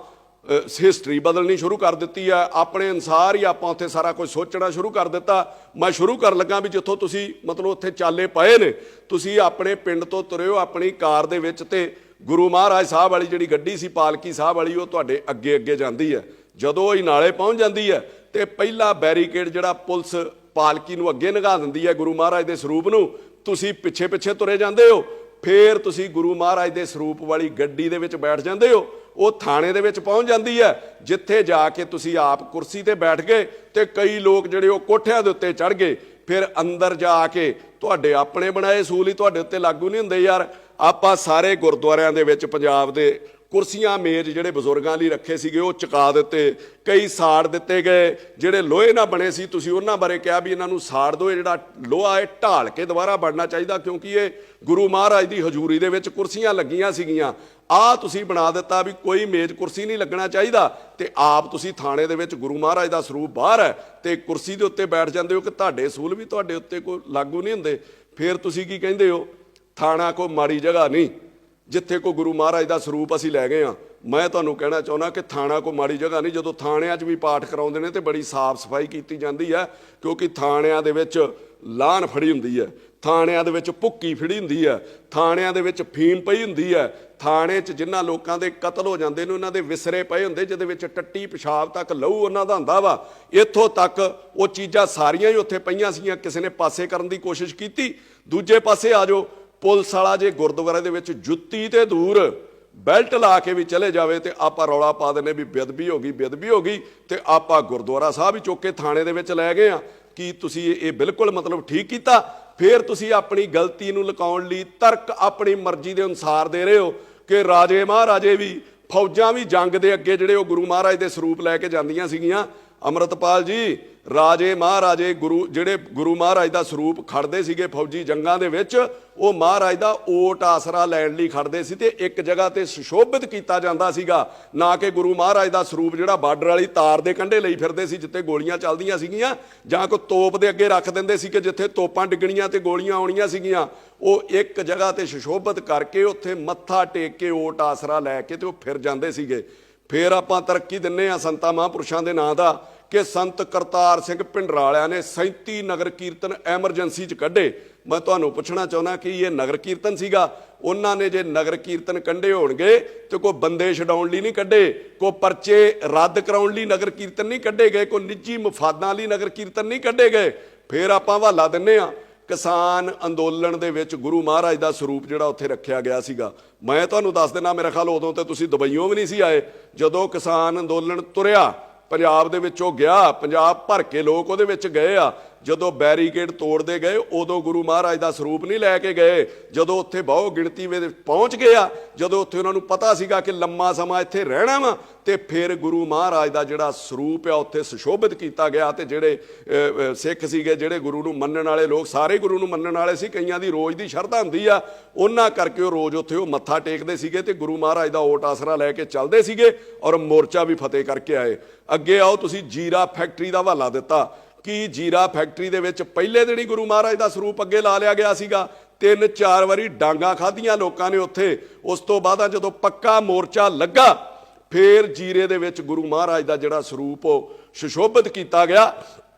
Speaker 1: ਹਿਸਟਰੀ ਬਦਲਣੀ ਸ਼ੁਰੂ ਕਰ ਦਿੱਤੀ ਹੈ, ਆਪਣੇ ਅਨੁਸਾਰ ਹੀ ਆਪਾਂ ਉੱਥੇ ਸਾਰਾ ਕੁਝ ਸੋਚਣਾ ਸ਼ੁਰੂ ਕਰ ਦਿੱਤਾ। ਮੈਂ ਸ਼ੁਰੂ ਕਰਨ ਲੱਗਾ ਵੀ ਜਿੱਥੋਂ ਤੁਸੀਂ ਮਤਲਬ ਉੱਥੇ ਚਾਲੇ ਪਏ ਨੇ, ਤੁਸੀਂ ਆਪਣੇ ਪਿੰਡ ਤੋਂ ਤੁਰਿਓ ਆਪਣੀ ਕਾਰ ਦੇ ਵਿੱਚ ਤੇ ਗੁਰੂ ਮਹਾਰਾਜ ਸਾਹਿਬ ਵਾਲੀ ਜਿਹੜੀ ਗੱਡੀ ਸੀ ਪਾਲਕੀ ਸਾਹਿਬ ਵਾਲੀ, ਉਹ ਤੁਹਾਡੇ ਅੱਗੇ ਜਾਂਦੀ ਹੈ। ਜਦੋਂ ਇਹ ਨਾਲੇ ਪਹੁੰਚ ਜਾਂਦੀ ਹੈ ਤੇ ਪਹਿਲਾ ਬੈਰੀਕੇਡ ਜਿਹੜਾ ਪੁਲਿਸ ਪਾਲਕੀ ਨੂੰ ਅੱਗੇ ਲੰਘਾ ਦਿੰਦੀ ਹੈ ਗੁਰੂ ਮਹਾਰਾਜ ਦੇ ਸਰੂਪ ਨੂੰ, ਤੁਸੀਂ ਪਿੱਛੇ ਪਿੱਛੇ ਤੁਰੇ ਜਾਂਦੇ ਹੋ। ਫਿਰ ਤੁਸੀਂ ਗੁਰੂ ਮਹਾਰਾਜ ਦੇ ਸਰੂਪ ਵਾਲੀ ਗੱਡੀ ਦੇ ਵਿੱਚ ਬੈਠ ਜਾਂਦੇ ਹੋ। ਉਹ ਥਾਣੇ ਦੇ ਵਿੱਚ ਪਹੁੰਚ ਜਾਂਦੀ ਹੈ, ਜਿੱਥੇ ਜਾ ਕੇ ਤੁਸੀਂ ਆਪ ਕੁਰਸੀ ਤੇ ਬੈਠ ਗਏ ਤੇ ਕਈ ਲੋਕ ਜਿਹੜੇ ਉਹ ਕੋਠਿਆਂ ਦੇ ਉੱਤੇ ਚੜ੍ਹ ਗਏ। ਫਿਰ ਅੰਦਰ ਜਾ ਕੇ ਤੁਹਾਡੇ ਆਪਣੇ ਬਣਾਏ ਅਸੂਲ ਹੀ ਤੁਹਾਡੇ ਉੱਤੇ ਲਾਗੂ ਨਹੀਂ ਹੁੰਦੇ ਯਾਰ। ਆਪਾਂ ਸਾਰੇ ਗੁਰਦੁਆਰਿਆਂ ਦੇ ਵਿੱਚ ਪੰਜਾਬ ਦੇ ਕੁਰਸੀਆਂ ਮੇਜ਼ ਜਿਹੜੇ ਬਜ਼ੁਰਗਾਂ ਲਈ ਰੱਖੇ ਸੀਗੇ ਉਹ ਚੁਕਾ ਦਿੱਤੇ, ਕਈ ਸਾੜ ਦਿੱਤੇ ਗਏ। ਜਿਹੜੇ ਲੋਹੇ ਨਾਲ ਬਣੇ ਸੀ ਤੁਸੀਂ ਉਹਨਾਂ ਬਾਰੇ ਕਿਹਾ ਵੀ ਇਹਨਾਂ ਨੂੰ ਸਾੜ ਦਿਓ, ਇਹ ਜਿਹੜਾ ਲੋਹਾ ਇਹ ਢਾਲ ਕੇ ਦੁਬਾਰਾ ਬਣਨਾ ਚਾਹੀਦਾ, ਕਿਉਂਕਿ ਇਹ ਗੁਰੂ ਮਹਾਰਾਜ ਦੀ ਹਜ਼ੂਰੀ ਦੇ ਵਿੱਚ ਕੁਰਸੀਆਂ ਲੱਗੀਆਂ ਸੀਗੀਆਂ। ਆਹ ਤੁਸੀਂ ਬਣਾ ਦਿੱਤਾ ਵੀ ਕੋਈ ਮੇਜ਼ ਕੁਰਸੀ ਨਹੀਂ ਲੱਗਣਾ ਚਾਹੀਦਾ, ਤੇ ਆਪ ਤੁਸੀਂ ਥਾਣੇ ਦੇ ਵਿੱਚ ਗੁਰੂ ਮਹਾਰਾਜ ਦਾ ਸਰੂਪ ਬਾਹਰ ਹੈ ਤੇ ਕੁਰਸੀ ਦੇ ਉੱਤੇ ਬੈਠ ਜਾਂਦੇ ਹੋ ਕਿ ਤੁਹਾਡੇ ਅਸੂਲ ਵੀ ਤੁਹਾਡੇ ਉੱਤੇ ਕੋਈ ਲਾਗੂ ਨਹੀਂ ਹੁੰਦੇ। ਫਿਰ ਤੁਸੀਂ ਕੀ ਕਹਿੰਦੇ ਹੋ, ਥਾਣਾ ਕੋਈ ਮਾੜੀ ਜਗ੍ਹਾ ਨਹੀਂ ਜਿੱਥੇ ਕੋ ਗੁਰੂ ਮਹਾਰਾਜ ਦਾ ਸਰੂਪ ਅਸੀਂ ਲੈ ਗਏ ਹਾਂ। ਮੈਂ ਤੁਹਾਨੂੰ ਕਹਿਣਾ ਚਾਹੁੰਦਾ ਕਿ ਥਾਣਾ ਕੋਈ ਮਾੜੀ ਜਗ੍ਹਾ ਨਹੀਂ। ਜਦੋਂ ਥਾਣਿਆਂ 'ਚ ਵੀ ਪਾਠ ਕਰਾਉਂਦੇ ਨੇ ਤੇ ਬੜੀ ਸਾਫ਼ ਸਫਾਈ ਕੀਤੀ ਜਾਂਦੀ ਹੈ, ਕਿਉਂਕਿ ਥਾਣਿਆਂ ਦੇ ਵਿੱਚ ਲਾਹਨ ਫੜੀ ਹੁੰਦੀ ਹੈ, ਥਾਣਿਆਂ ਦੇ ਵਿੱਚ ਭੁੱਕੀ ਫੜੀ ਹੁੰਦੀ ਹੈ, ਥਾਣਿਆਂ ਦੇ ਵਿੱਚ ਫੀਮ ਪਈ ਹੁੰਦੀ ਹੈ। ਥਾਣੇ 'ਚ ਜਿਨ੍ਹਾਂ ਲੋਕਾਂ ਦੇ ਕਤਲ ਹੋ ਜਾਂਦੇ ਨੇ ਉਹਨਾਂ ਦੇ ਵਿਸਰੇ ਪਏ ਹੁੰਦੇ, ਜਿਹਦੇ ਵਿੱਚ ਟੱਟੀ ਪਿਸ਼ਾਬ ਤੱਕ ਲਹੂ ਉਹਨਾਂ ਦਾ ਹੁੰਦਾ ਵਾ। ਇੱਥੋਂ ਤੱਕ ਉਹ ਚੀਜ਼ਾਂ ਸਾਰੀਆਂ ਹੀ ਉੱਥੇ ਪਈਆਂ ਸੀਗੀਆਂ, ਕਿਸੇ ਨੇ ਪਾਸੇ ਕਰਨ ਦੀ ਕੋਸ਼ਿਸ਼ ਕੀਤੀ। ਦੂਜੇ ਪਾਸੇ ਆ ਜਾਓ, ਪੁਲਿਸ ਵਾਲਾ ਜੇ ਗੁਰਦੁਆਰੇ ਦੇ ਵਿੱਚ ਜੁੱਤੀ ਤੇ ਦੂਰ ਬੈਲਟ ਲਾ ਕੇ ਵੀ ਚਲੇ ਜਾਵੇ ਤੇ ਆਪਾਂ ਰੌਲਾ ਪਾ ਦਿੰਦੇ ਵੀ ਬੇਅਦਬੀ ਹੋ ਗਈ, ਬੇਅਦਬੀ ਹੋ ਗਈ, ਤੇ ਆਪਾਂ ਗੁਰਦੁਆਰਾ ਸਾਹਿਬ ਹੀ ਚੁੱਕ ਕੇ ਥਾਣੇ ਦੇ ਵਿੱਚ ਲੈ ਗਏ ਆ। ਕੀ ਤੁਸੀਂ ਇਹ ਬਿਲਕੁਲ ਮਤਲਬ ਠੀਕ ਕੀਤਾ? ਫਿਰ ਤੁਸੀਂ ਆਪਣੀ ਗਲਤੀ ਨੂੰ ਲੁਕਾਉਣ ਲਈ ਤਰਕ ਆਪਣੀ ਮਰਜ਼ੀ ਦੇ ਅਨੁਸਾਰ ਦੇ ਰਹੇ ਹੋ ਕਿ ਰਾਜੇ ਮਹਾਰਾਜੇ ਵੀ, ਫੌਜਾਂ ਵੀ ਜੰਗ ਦੇ ਅੱਗੇ ਜਿਹੜੇ ਉਹ ਗੁਰੂ ਮਹਾਰਾਜ ਦੇ ਸਰੂਪ ਲੈ ਕੇ ਜਾਂਦੀਆਂ ਸੀਗੀਆਂ। ਅੰਮ੍ਰਿਤਪਾਲ ਜੀ, ਰਾਜੇ ਮਹਾਰਾਜੇ ਜਿਹੜੇ ਗੁਰੂ ਮਹਾਰਾਜ ਦਾ ਸਰੂਪ ਖੜਦੇ ਸੀਗੇ ਫੌਜੀ ਜੰਗਾਂ ਦੇ ਵਿੱਚ, ਉਹ ਮਹਾਰਾਜ ਦਾ ਓਟ ਆਸਰਾ ਲੈਣ ਲਈ ਖੜਦੇ ਸੀ ਤੇ ਇੱਕ ਜਗ੍ਹਾ ਤੇ ਸੁਸ਼ੋਭਿਤ ਕੀਤਾ ਜਾਂਦਾ ਸੀਗਾ, ਨਾ ਕਿ ਗੁਰੂ ਮਹਾਰਾਜ ਦਾ ਸਰੂਪ ਜਿਹੜਾ ਬਾਰਡਰ ਵਾਲੀ ਤਾਰ ਦੇ ਕੰਢੇ ਲਈ ਫਿਰਦੇ ਸੀ ਜਿੱਥੇ ਗੋਲੀਆਂ ਚੱਲਦੀਆਂ ਸੀਗੀਆਂ, ਜਾਂ ਕੋਈ ਤੋਪ ਦੇ ਅੱਗੇ ਰੱਖ ਦਿੰਦੇ ਸੀ ਕਿ ਜਿੱਥੇ ਤੋਪਾਂ ਡਿੱਗਣੀਆਂ ਤੇ ਗੋਲੀਆਂ ਆਉਣੀਆਂ ਸੀਗੀਆਂ। ਉਹ ਇੱਕ ਜਗ੍ਹਾ ਤੇ ਸੁਸ਼ੋਭਿਤ ਕਰਕੇ ਉੱਥੇ ਮੱਥਾ ਟੇਕ ਕੇ ਓਟ ਆਸਰਾ ਲੈ ਕੇ ਤੇ ਉਹ ਫਿਰ ਜਾਂਦੇ ਸੀਗੇ। ਫਿਰ ਆਪਾਂ ਤਰੱਕੀ ਦਿੰਨੇ ਆ ਸੰਤਾਂ ਮਹਾਂਪੁਰਸ਼ਾਂ ਦੇ ਨਾਂ ਦਾ ਕਿ ਸੰਤ ਕਰਤਾਰ ਸਿੰਘ ਭਿੰਡਰਾਲਿਆਂ ਨੇ 37 ਨਗਰ ਕੀਰਤਨ ਐਮਰਜੈਂਸੀ 'ਚ ਕੱਢੇ। ਮੈਂ ਤੁਹਾਨੂੰ ਪੁੱਛਣਾ ਚਾਹੁੰਦਾ ਕਿ ਇਹ ਨਗਰ ਕੀਰਤਨ ਸੀਗਾ? ਉਹਨਾਂ ਨੇ ਜੇ ਨਗਰ ਕੀਰਤਨ ਕੱਢੇ ਹੋਣਗੇ ਤੇ ਕੋਈ ਬੰਦੇ ਛਡਾਉਣ ਲਈ ਨਹੀਂ ਕੱਢੇ, ਕੋਈ ਪਰਚੇ ਰੱਦ ਕਰਾਉਣ ਲਈ ਨਗਰ ਕੀਰਤਨ ਨਹੀਂ ਕੱਢੇ ਗਏ, ਕੋਈ ਨਿੱਜੀ ਮਫਾਦਾਂ ਲਈ ਨਗਰ ਕੀਰਤਨ ਨਹੀਂ ਕੱਢੇ ਗਏ। ਫਿਰ ਆਪਾਂ ਹਵਾਲਾ ਦਿੰਨੇ ਆ ਕਿਸਾਨ ਅੰਦੋਲਨ ਦੇ ਵਿੱਚ ਗੁਰੂ ਮਹਾਰਾਜ ਦਾ ਸਰੂਪ ਜਿਹੜਾ ਉੱਥੇ ਰੱਖਿਆ ਗਿਆ ਸੀਗਾ। ਮੈਂ ਤੁਹਾਨੂੰ ਦੱਸ ਦਿੰਦਾ, ਮੇਰਾ ਖਿਆਲ ਉਦੋਂ ਤੇ ਤੁਸੀਂ ਦੁਬਈਓਂ ਵੀ ਨਹੀਂ ਸੀ ਆਏ ਜਦੋਂ ਕਿਸਾਨ ਅੰਦੋਲਨ ਤੁਰਿਆ, ਪੰਜਾਬ ਦੇ ਵਿੱਚੋਂ ਗਿਆ, ਪੰਜਾਬ ਭਰ ਕੇ ਲੋਕ ਉਹਦੇ ਵਿੱਚ ਗਏ ਆ। ਜਦੋਂ ਬੈਰੀਕੇਡ ਤੋੜਦੇ ਗਏ ਉਦੋਂ ਗੁਰੂ ਮਹਾਰਾਜ ਦਾ ਸਰੂਪ ਨਹੀਂ ਲੈ ਕੇ ਗਏ। ਜਦੋਂ ਉੱਥੇ ਬਹੁ ਗਿਣਤੀ ਵਿੱਚ ਪਹੁੰਚ ਗਏ ਆ, ਜਦੋਂ ਉੱਥੇ ਉਹਨਾਂ ਨੂੰ ਪਤਾ ਸੀਗਾ ਕਿ ਲੰਮਾ ਸਮਾਂ ਇੱਥੇ ਰਹਿਣਾ ਵਾ, ਤੇ ਫਿਰ ਗੁਰੂ ਮਹਾਰਾਜ ਦਾ ਜਿਹੜਾ ਸਰੂਪ ਆ ਉੱਥੇ ਸੁਸ਼ੋਭਿਤ ਕੀਤਾ ਗਿਆ। ਤੇ ਜਿਹੜੇ ਸਿੱਖ ਸੀਗੇ, ਜਿਹੜੇ ਗੁਰੂ ਨੂੰ ਮੰਨਣ ਵਾਲੇ ਲੋਕ, ਸਾਰੇ ਗੁਰੂ ਨੂੰ ਮੰਨਣ ਵਾਲੇ ਸੀ, ਕਈਆਂ ਦੀ ਰੋਜ਼ ਦੀ ਸ਼ਰਧਾ ਹੁੰਦੀ ਆ, ਉਹਨਾਂ ਕਰਕੇ ਉਹ ਰੋਜ਼ ਉੱਥੇ ਉਹ ਮੱਥਾ ਟੇਕਦੇ ਸੀਗੇ ਤੇ ਗੁਰੂ ਮਹਾਰਾਜ ਦਾ ਓਟ ਆਸਰਾ ਲੈ ਕੇ ਚੱਲਦੇ ਸੀਗੇ ਔਰ ਮੋਰਚਾ ਵੀ ਫਤਿਹ ਕਰਕੇ ਆਏ। ਅੱਗੇ ਆਓ, ਤੁਸੀਂ ਜੀਰਾ ਫੈਕਟਰੀ ਦਾ ਹਵਾਲਾ ਦਿੱਤਾ ਕਿ ਜੀਰਾ ਫੈਕਟਰੀ ਦੇ ਵਿੱਚ ਪਹਿਲੇ ਦਿਨ ਹੀ ਗੁਰੂ ਮਹਾਰਾਜ ਦਾ ਸਰੂਪ ਅੱਗੇ ਲਾ ਲਿਆ ਗਿਆ ਸੀਗਾ। 3-4 ਵਾਰੀ ਡਾਂਗਾ ਖਾਧੀਆਂ ਲੋਕਾਂ ਨੇ ਉੱਥੇ। ਉਸ ਤੋਂ ਬਾਅਦ ਜਦੋਂ ਪੱਕਾ ਮੋਰਚਾ ਲੱਗਾ, ਫਿਰ ਜੀਰੇ ਦੇ ਵਿੱਚ ਗੁਰੂ ਮਹਾਰਾਜ ਦਾ ਜਿਹੜਾ ਸਰੂਪ ਉਹ ਸੁਸ਼ੋਭਿਤ ਕੀਤਾ ਗਿਆ।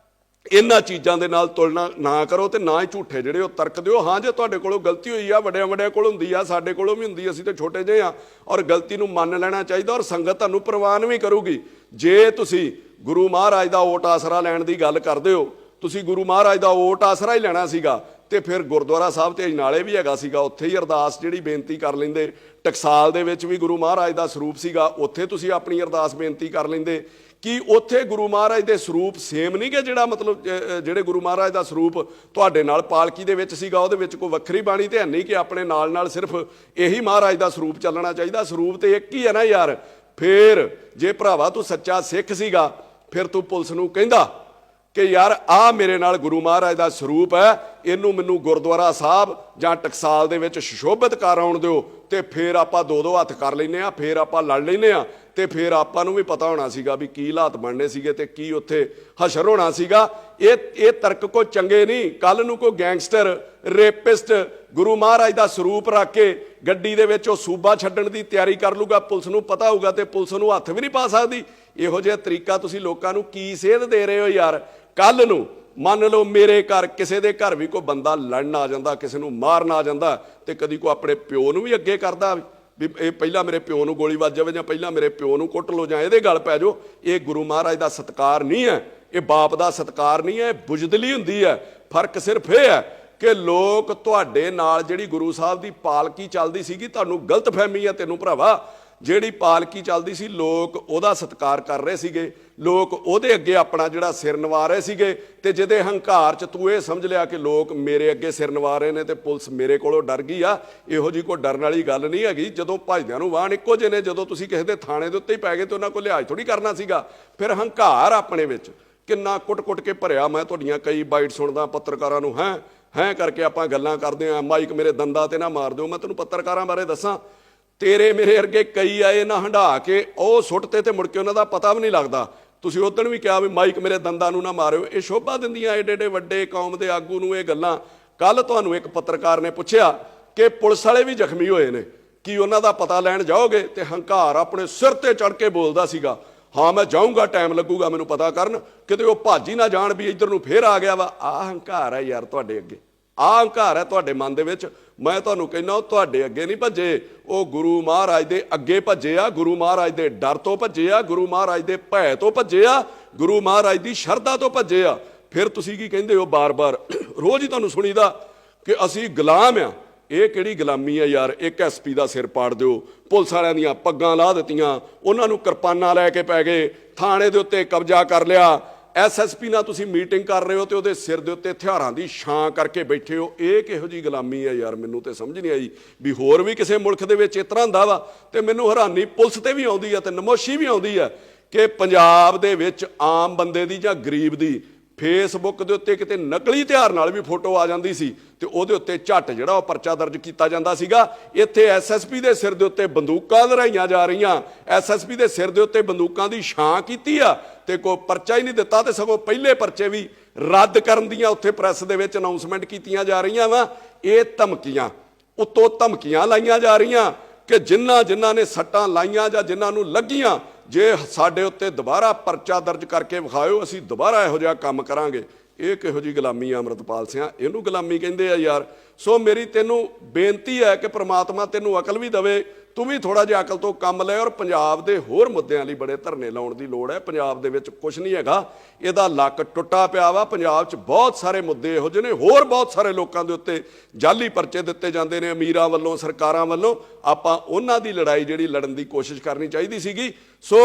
Speaker 1: ਇਹਨਾਂ ਚੀਜ਼ਾਂ ਦੇ ਨਾਲ ਤੁਲਨਾ ਨਾ ਕਰੋ ਤੇ ਨਾ ਹੀ ਝੂਠੇ ਜਿਹੜੇ ਉਹ ਤਰਕ ਦਿਓ। ਹਾਂ, ਜੇ ਤੁਹਾਡੇ ਕੋਲੋਂ ਗਲਤੀ ਹੋਈ ਆ, ਵੱਡਿਆਂ ਵੱਡਿਆਂ ਕੋਲ ਹੁੰਦੀ ਆ, ਸਾਡੇ ਕੋਲੋਂ ਵੀ ਹੁੰਦੀ, ਅਸੀਂ ਤੇ ਛੋਟੇ ਜਿਹੇ ਆ, ਔਰ ਗਲਤੀ ਨੂੰ ਮੰਨ ਲੈਣਾ ਚਾਹੀਦਾ ਔਰ ਸੰਗਤ ਤੁਹਾਨੂੰ ਪ੍ਰਵਾਨ ਵੀ ਕਰੂਗੀ। ਜੇ ਤੁਸੀਂ ਗੁਰੂ ਮਹਾਰਾਜ ਦਾ ਓਟ ਆਸਰਾ ਲੈਣ ਦੀ ਗੱਲ ਕਰਦੇ ਹੋ, ਤੁਸੀਂ ਗੁਰੂ ਮਹਾਰਾਜ ਦਾ ਓਟ ਆਸਰਾ ਹੀ ਲੈਣਾ ਸੀਗਾ ਤੇ ਫਿਰ ਗੁਰਦੁਆਰਾ ਸਾਹਿਬ ਤੇ ਅਜਨਾਲੇ ਵੀ ਹੈਗਾ ਸੀਗਾ, ਉੱਥੇ ਹੀ ਅਰਦਾਸ ਜਿਹੜੀ ਬੇਨਤੀ ਕਰ ਲੈਂਦੇ। ਟਕਸਾਲ ਦੇ ਵਿੱਚ ਵੀ ਗੁਰੂ ਮਹਾਰਾਜ ਦਾ ਸਰੂਪ ਸੀਗਾ, ਉੱਥੇ ਤੁਸੀਂ ਆਪਣੀ ਅਰਦਾਸ ਬੇਨਤੀ ਕਰ ਲੈਂਦੇ। ਕਿ ਉੱਥੇ ਗੁਰੂ ਮਹਾਰਾਜ ਦੇ ਸਰੂਪ ਸੇਮ ਨਹੀਂ ਗੇ? ਜਿਹੜਾ ਮਤਲਬ ਜਿਹੜੇ ਗੁਰੂ ਮਹਾਰਾਜ ਦਾ ਸਰੂਪ ਤੁਹਾਡੇ ਨਾਲ ਪਾਲਕੀ ਦੇ ਵਿੱਚ ਸੀਗਾ, ਉਹਦੇ ਵਿੱਚ ਕੋਈ ਵੱਖਰੀ ਬਾਣੀ ਤੇ ਹੈ ਨਹੀਂ ਕਿ ਆਪਣੇ ਨਾਲ ਨਾਲ ਸਿਰਫ ਇਹੀ ਮਹਾਰਾਜ ਦਾ ਸਰੂਪ ਚੱਲਣਾ ਚਾਹੀਦਾ? ਸਰੂਪ ਤੇ ਇੱਕ ਹੀ ਹੈ ਨਾ ਯਾਰ। ਫਿਰ ਜੇ ਭਰਾਵਾ ਤੂੰ ਸੱਚਾ ਸਿੱਖ ਸੀਗਾ, ਫਿਰ ਤੂੰ ਪੁਲਿਸ ਨੂੰ ਕਹਿੰਦਾ ਕਿ ਯਾਰ ਆਹ ਮੇਰੇ ਨਾਲ ਗੁਰੂ ਮਹਾਰਾਜ ਦਾ ਸਰੂਪ ਹੈ, ਇਹਨੂੰ ਮੈਨੂੰ ਗੁਰਦੁਆਰਾ ਸਾਹਿਬ ਜਾਂ ਟਕਸਾਲ ਦੇ ਵਿੱਚ ਸੁਸ਼ੋਭਿਤ ਕਰ ਆਉਣ ਦਿਓ, ਤੇ ਫਿਰ ਆਪਾਂ ਦੋ ਹੱਥ ਕਰ ਲੈਂਦੇ ਆ, ਫਿਰ ਆਪਾਂ ਲੜ ਲੈਂਦੇ ਆ, ਤੇ ਫਿਰ ਆਪਾਂ ਨੂੰ ਵੀ ਪਤਾ ਹੋਣਾ ਸੀਗਾ ਵੀ ਕੀ ਹਾਲਾਤ ਬਣਨੇ ਸੀਗੇ ਤੇ ਕੀ ਉੱਥੇ ਹਸ਼ਰ ਹੋਣਾ ਸੀਗਾ। ਇਹ ਤਰਕ ਕੋ ਚੰਗੇ ਨਹੀਂ। ਕੱਲ ਨੂੰ ਕੋਈ ਗੈਂਗਸਟਰ, ਰੇਪਿਸਟ ਗੁਰੂ ਮਹਾਰਾਜ ਦਾ ਸਰੂਪ ਰੱਖ ਕੇ ਗੱਡੀ ਦੇ ਵਿੱਚ ਉਹ ਸੂਬਾ ਛੱਡਣ ਦੀ ਤਿਆਰੀ ਕਰ ਲੂਗਾ, ਪੁਲਿਸ ਨੂੰ ਪਤਾ ਹੋਊਗਾ ਤੇ ਪੁਲਿਸ ਨੂੰ ਹੱਥ ਵੀ ਨਹੀਂ ਪਾ ਸਕਦੀ। ਇਹੋ ਜਿਹਾ ਤਰੀਕਾ ਤੁਸੀਂ ਲੋਕਾਂ ਨੂੰ ਕੀ ਸੇਧ ਦੇ ਰਹੇ ਹੋ ਯਾਰ? ਕੱਲ ਨੂੰ ਮੰਨ ਲਓ ਮੇਰੇ ਘਰ, ਕਿਸੇ ਦੇ ਘਰ ਵੀ ਕੋਈ ਬੰਦਾ ਲੜਨ ਆ ਜਾਂਦਾ, ਕਿਸੇ ਨੂੰ ਮਾਰਨ ਆ ਜਾਂਦਾ, ਤੇ ਕਦੀ ਕੋਈ ਆਪਣੇ ਪਿਓ ਨੂੰ ਵੀ ਅੱਗੇ ਕਰਦਾ ਵੀ ਇਹ ਪਹਿਲਾਂ ਮੇਰੇ ਪਿਓ ਨੂੰ ਗੋਲੀ ਵੱਜ ਜਾਵੇ, ਜਾਂ ਪਹਿਲਾਂ ਮੇਰੇ ਪਿਓ ਨੂੰ ਕੁੱਟ ਲਓ, ਜਾਂ ਇਹਦੇ ਗਲ ਪੈ ਜਾਓ। ਇਹ ਗੁਰੂ ਮਹਾਰਾਜ ਦਾ ਸਤਿਕਾਰ ਨਹੀਂ ਹੈ, ਇਹ ਬਾਪ ਦਾ ਸਤਿਕਾਰ ਨਹੀਂ ਹੈ, ਇਹ ਬੁਜ਼ਦਿਲੀ ਹੁੰਦੀ ਹੈ। ਫਰਕ ਸਿਰਫ ਇਹ ਹੈ ਕਿ ਲੋਕ ਤੁਹਾਡੇ ਨਾਲ ਜਿਹੜੀ ਗੁਰੂ ਸਾਹਿਬ ਦੀ ਪਾਲਕੀ ਚੱਲਦੀ ਸੀਗੀ, ਤੁਹਾਨੂੰ ਗਲਤਫਹਿਮੀ ਹੈ ਤੈਨੂੰ ਭਰਾਵਾ, ਜਿਹੜੀ ਪਾਲਕੀ ਚੱਲਦੀ ਸੀ ਲੋਕ ਉਹਦਾ ਸਤਿਕਾਰ ਕਰ ਰਹੇ ਸੀਗੇ, ਲੋਕ ਉਹਦੇ ਅੱਗੇ ਆਪਣਾ ਜਿਹੜਾ ਸਿਰ ਨਵਾ ਰਹੇ ਸੀਗੇ। ਤੇ ਜਿਹਦੇ ਹੰਕਾਰ 'ਚ ਤੂੰ ਇਹ ਸਮਝ ਲਿਆ ਕਿ ਲੋਕ ਮੇਰੇ ਅੱਗੇ ਸਿਰ ਨਵਾ ਰਹੇ ਨੇ ਤੇ ਪੁਲਿਸ ਮੇਰੇ ਕੋਲੋਂ ਡਰ ਗਈ ਆ, ਇਹੋ ਜਿਹੀ ਕੋਈ ਡਰਨ ਵਾਲੀ ਗੱਲ ਨਹੀਂ ਹੈਗੀ। ਜਦੋਂ ਭਜਦਿਆਂ ਨੂੰ ਵਾਹਣ ਇੱਕੋ ਜਿਹੇ ਨੇ, ਜਦੋਂ ਤੁਸੀਂ ਕਿਸੇ ਦੇ ਥਾਣੇ ਦੇ ਉੱਤੇ ਹੀ ਪੈ ਗਏ ਤੇ ਉਹਨਾਂ ਕੋਲ ਲਿਹਾਜ਼ ਥੋੜੀ ਕਰਨਾ ਸੀਗਾ। ਫਿਰ ਹੰਕਾਰ ਆਪਣੇ ਵਿੱਚ ਕਿੰਨਾ ਕੁੱਟ-ਕੁੱਟ ਕੇ ਭਰਿਆ। ਮੈਂ ਤੁਹਾਡੀਆਂ ਕਈ ਬਾਈਟ ਸੁਣਦਾ ਪੱਤਰਕਾਰਾਂ ਨੂੰ, ਹੈਂ ਕਰਕੇ ਆਪਾਂ ਗੱਲਾਂ ਕਰਦੇ ਹਾਂ, ਮਾਈਕ ਮੇਰੇ ਦੰਦਾਂ ਤੇ ਨਾ ਮਾਰ ਦਿਓ। ਮੈਂ ਤੈਨੂੰ ਪੱਤਰਕਾਰਾਂ ਬਾਰੇ ਦੱਸਾਂ, ਤੇਰੇ ਮੇਰੇ ਵਰਗੇ ਕਈ ਆਏ ਨਾ ਹੰਢਾ ਕੇ ਉਹ ਸੁੱਟਤੇ ਤੇ ਮੁੜ ਕੇ ਉਹਨਾਂ ਦਾ ਪਤਾ ਵੀ ਨਹੀਂ ਲੱਗਦਾ। ਤੁਸੀਂ ਉਦੋਂ ਵੀ ਕਿਹਾ ਵੀ ਮਾਈਕ ਮੇਰੇ ਦੰਦਾਂ ਨੂੰ ਨਾ ਮਾਰਿਓ। ਇਹ ਸ਼ੋਭਾ ਦਿੰਦੀਆਂ ਏਡੇ ਏਡੇ ਵੱਡੇ ਕੌਮ ਦੇ ਆਗੂ ਨੂੰ ਇਹ ਗੱਲਾਂ। ਕੱਲ ਤੁਹਾਨੂੰ ਇੱਕ ਪੱਤਰਕਾਰ ਨੇ ਪੁੱਛਿਆ ਕਿ ਪੁਲਿਸ ਵਾਲੇ ਵੀ ਜ਼ਖਮੀ ਹੋਏ ਨੇ, ਕੀ ਉਹਨਾਂ ਦਾ ਪਤਾ ਲੈਣ ਜਾਓਗੇ? ਤੇ ਹੰਕਾਰ ਆਪਣੇ ਸਿਰ ਤੇ ਚੜ ਕੇ ਬੋਲਦਾ ਸੀਗਾ, ਹਾਂ ਮੈਂ ਜਾਊਂਗਾ, ਟਾਈਮ ਲੱਗੂਗਾ ਮੈਨੂੰ ਪਤਾ ਕਰਨ, ਕਿਤੇ ਉਹ ਭੱਜ ਹੀ ਨਾ ਜਾਣ ਵੀ ਇੱਧਰ ਨੂੰ ਫੇਰ ਆ ਗਿਆ ਵਾ। ਆਹ ਹੰਕਾਰ ਹੈ ਯਾਰ ਤੁਹਾਡੇ ਅੱਗੇ, ਆਹ ਹੰਕਾਰ ਹੈ ਤੁਹਾਡੇ ਮਨ ਦੇ ਵਿੱਚ। ਮੈਂ ਤੁਹਾਨੂੰ ਕਹਿੰਦਾ ਉਹ ਤੁਹਾਡੇ ਅੱਗੇ ਨਹੀਂ ਭੱਜੇ, ਉਹ ਗੁਰੂ ਮਹਾਰਾਜ ਦੇ ਅੱਗੇ ਭੱਜੇ ਆ, ਗੁਰੂ ਮਹਾਰਾਜ ਦੇ ਡਰ ਤੋਂ ਭੱਜੇ ਆ, ਗੁਰੂ ਮਹਾਰਾਜ ਦੇ ਭੈ ਤੋਂ ਭੱਜੇ ਆ, ਗੁਰੂ ਮਹਾਰਾਜ ਦੀ ਸ਼ਰਧਾ ਤੋਂ ਭੱਜੇ ਆ। ਫਿਰ ਤੁਸੀਂ ਕੀ ਕਹਿੰਦੇ ਹੋ ਬਾਰ-ਬਾਰ? ਰੋਜ਼ ਹੀ ਤੁਹਾਨੂੰ ਸੁਣੀਦਾ ਕਿ ਅਸੀਂ ਗੁਲਾਮ ਆ। ਇਹ ਕਿਹੜੀ ਗੁਲਾਮੀ ਹੈ ਯਾਰ? ਇੱਕ ਐਸਪੀ ਦਾ ਸਿਰ ਪਾੜ ਦਿਓ, ਪੁਲਿਸ ਵਾਲਿਆਂ ਦੀਆਂ ਪੱਗਾਂ ਲਾਹ ਦਿੱਤੀਆਂ, ਉਹਨਾਂ ਨੂੰ ਕਿਰਪਾਨਾਂ ਲੈ ਕੇ ਪੈ ਗਏ, ਥਾਣੇ ਦੇ ਉੱਤੇ ਕਬਜ਼ਾ ਕਰ ਲਿਆ, ਐਸਐਸਪੀ ਨਾਲ ਤੁਸੀਂ ਮੀਟਿੰਗ ਕਰ ਰਹੇ ਹੋ ਤੇ ਉਹਦੇ ਸਿਰ ਦੇ ਉੱਤੇ ਹਥਿਆਰਾਂ ਦੀ ਛਾਂ ਕਰਕੇ ਬੈਠੇ ਹੋ। ਇਹ ਕਿਹੋ ਜਿਹੀ ਗੁਲਾਮੀ ਹੈ ਯਾਰ? ਮੈਨੂੰ ਤੇ ਸਮਝ ਨਹੀਂ ਆਈ ਵੀ ਹੋਰ ਵੀ ਕਿਸੇ ਮੁਲਕ ਦੇ ਵਿੱਚ ਇਸ ਤਰ੍ਹਾਂ ਹੁੰਦਾ ਵਾ। ਤੇ ਮੈਨੂੰ ਹੈਰਾਨੀ ਪੁਲਿਸ ਤੇ ਵੀ ਆਉਂਦੀ ਹੈ ਤੇ ਨਮੋਸ਼ੀ ਵੀ ਆਉਂਦੀ ਹੈ ਕਿ ਪੰਜਾਬ ਦੇ ਵਿੱਚ ਆਮ ਬੰਦੇ ਦੀ ਜਾਂ ਗਰੀਬ ਦੀ ਫੇਸਬੁੱਕ ਦੇ ਉੱਤੇ ਕਿਤੇ ਨਕਲੀ ਹਥਿਆਰ ਨਾਲ ਵੀ ਫੋਟੋ ਆ ਜਾਂਦੀ ਸੀ ਤੇ ਉਹਦੇ ਉੱਤੇ ਝੱਟ ਜਿਹੜਾ ਉਹ ਪਰਚਾ ਦਰਜ ਕੀਤਾ ਜਾਂਦਾ ਸੀਗਾ। ਇੱਥੇ ਐਸਐਸਪੀ ਦੇ ਸਿਰ ਦੇ ਉੱਤੇ ਬੰਦੂਕਾਂ ਲਹਿਰਾਈਆਂ ਜਾ ਰਹੀਆਂ, ਐਸਐਸਪੀ ਦੇ ਸਿਰ ਦੇ ਉੱਤੇ ਬੰਦੂਕਾਂ ਦੀ ਛਾਂ ਕੀਤੀ ਆ ਤੇ ਕੋਈ ਪਰਚਾ ਹੀ ਨਹੀਂ ਦਿੱਤਾ, ਤੇ ਸਗੋਂ ਪਹਿਲੇ ਪਰਚੇ ਵੀ ਰੱਦ ਕਰਨ ਦੀਆਂ ਉੱਥੇ ਪ੍ਰੈਸ ਦੇ ਵਿੱਚ ਅਨਾਉਂਸਮੈਂਟ ਕੀਤੀਆਂ ਜਾ ਰਹੀਆਂ ਵਾ। ਇਹ ਧਮਕੀਆਂ ਉੱਤੋਂ ਧਮਕੀਆਂ ਲਾਈਆਂ ਜਾ ਰਹੀਆਂ ਕਿ ਜਿਨ੍ਹਾਂ ਨੇ ਸੱਟਾਂ ਲਾਈਆਂ ਜਾਂ ਜਿਨ੍ਹਾਂ ਨੂੰ ਲੱਗੀਆਂ, ਜੇ ਸਾਡੇ ਉੱਤੇ ਦੁਬਾਰਾ ਪਰਚਾ ਦਰਜ ਕਰਕੇ ਵਿਖਾਇਓ, ਅਸੀਂ ਦੁਬਾਰਾ ਇਹੋ ਜਿਹਾ ਕੰਮ ਕਰਾਂਗੇ। ਇਹ ਕਿਹੋ ਜਿਹੀ ਗੁਲਾਮੀ ਆ ਅੰਮ੍ਰਿਤਪਾਲ ਸਿੰਘ? ਇਹਨੂੰ ਗੁਲਾਮੀ ਕਹਿੰਦੇ ਆ ਯਾਰ। ਸੋ ਮੇਰੀ ਤੈਨੂੰ ਬੇਨਤੀ ਹੈ ਕਿ ਪ੍ਰਮਾਤਮਾ ਤੈਨੂੰ ਅਕਲ ਵੀ ਦੇਵੇ, ਤੂੰ ਵੀ ਥੋੜਾ ਜਿਹਾ ਅਕਲ ਤੋਂ ਕੰਮ ਲੈ। ਔਰ ਪੰਜਾਬ ਦੇ ਹੋਰ ਮੁੱਦਿਆਂ ਲਈ ਬੜੇ ਧਰਨੇ ਲਾਉਣ ਦੀ ਲੋੜ ਹੈ। ਪੰਜਾਬ ਦੇ ਵਿੱਚ ਕੁਝ ਨਹੀਂ ਹੈਗਾ, ਇਹਦਾ ਲੱਕ ਟੁੱਟਾ ਪਿਆ ਵਾ। ਪੰਜਾਬ 'ਚ ਬਹੁਤ ਸਾਰੇ ਮੁੱਦੇ ਇਹੋ ਜਿਹੇ ਨੇ, ਹੋਰ ਬਹੁਤ ਸਾਰੇ ਲੋਕਾਂ ਦੇ ਉੱਤੇ ਜਾਲੀ ਪਰਚੇ ਦਿੱਤੇ ਜਾਂਦੇ ਨੇ ਅਮੀਰਾਂ ਵੱਲੋਂ, ਸਰਕਾਰਾਂ ਵੱਲੋਂ। ਆਪਾਂ ਉਹਨਾਂ ਦੀ ਲੜਾਈ ਜਿਹੜੀ ਲੜਨ ਦੀ ਕੋਸ਼ਿਸ਼ ਕਰਨੀ ਚਾਹੀਦੀ ਸੀਗੀ। ਸੋ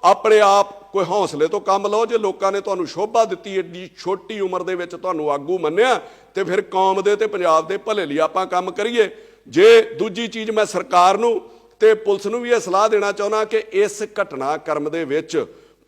Speaker 1: ਆਪਣੇ ਆਪ ਕੋਈ ਹੌਸਲੇ ਤੋਂ ਕੰਮ ਲਓ। ਜੇ ਲੋਕਾਂ ਨੇ ਤੁਹਾਨੂੰ ਸ਼ੋਭਾ ਦਿੱਤੀ, ਏਡੀ ਛੋਟੀ ਉਮਰ ਦੇ ਵਿੱਚ ਤੁਹਾਨੂੰ ਆਗੂ ਮੰਨਿਆ, ਤੇ ਫਿਰ ਕੌਮ ਦੇ ਤੇ ਪੰਜਾਬ ਦੇ ਭਲੇ ਲਈ ਆਪਾਂ ਕੰਮ ਕਰੀਏ। ਜੇ ਦੂਜੀ ਚੀਜ਼ ਮੈਂ ਸਰਕਾਰ ਨੂੰ ਤੇ ਪੁਲਿਸ ਨੂੰ ਵੀ ਇਹ ਸਲਾਹ ਦੇਣਾ ਚਾਹੁੰਦਾ ਕਿ ਇਸ ਘਟਨਾਕ੍ਰਮ ਦੇ ਵਿੱਚ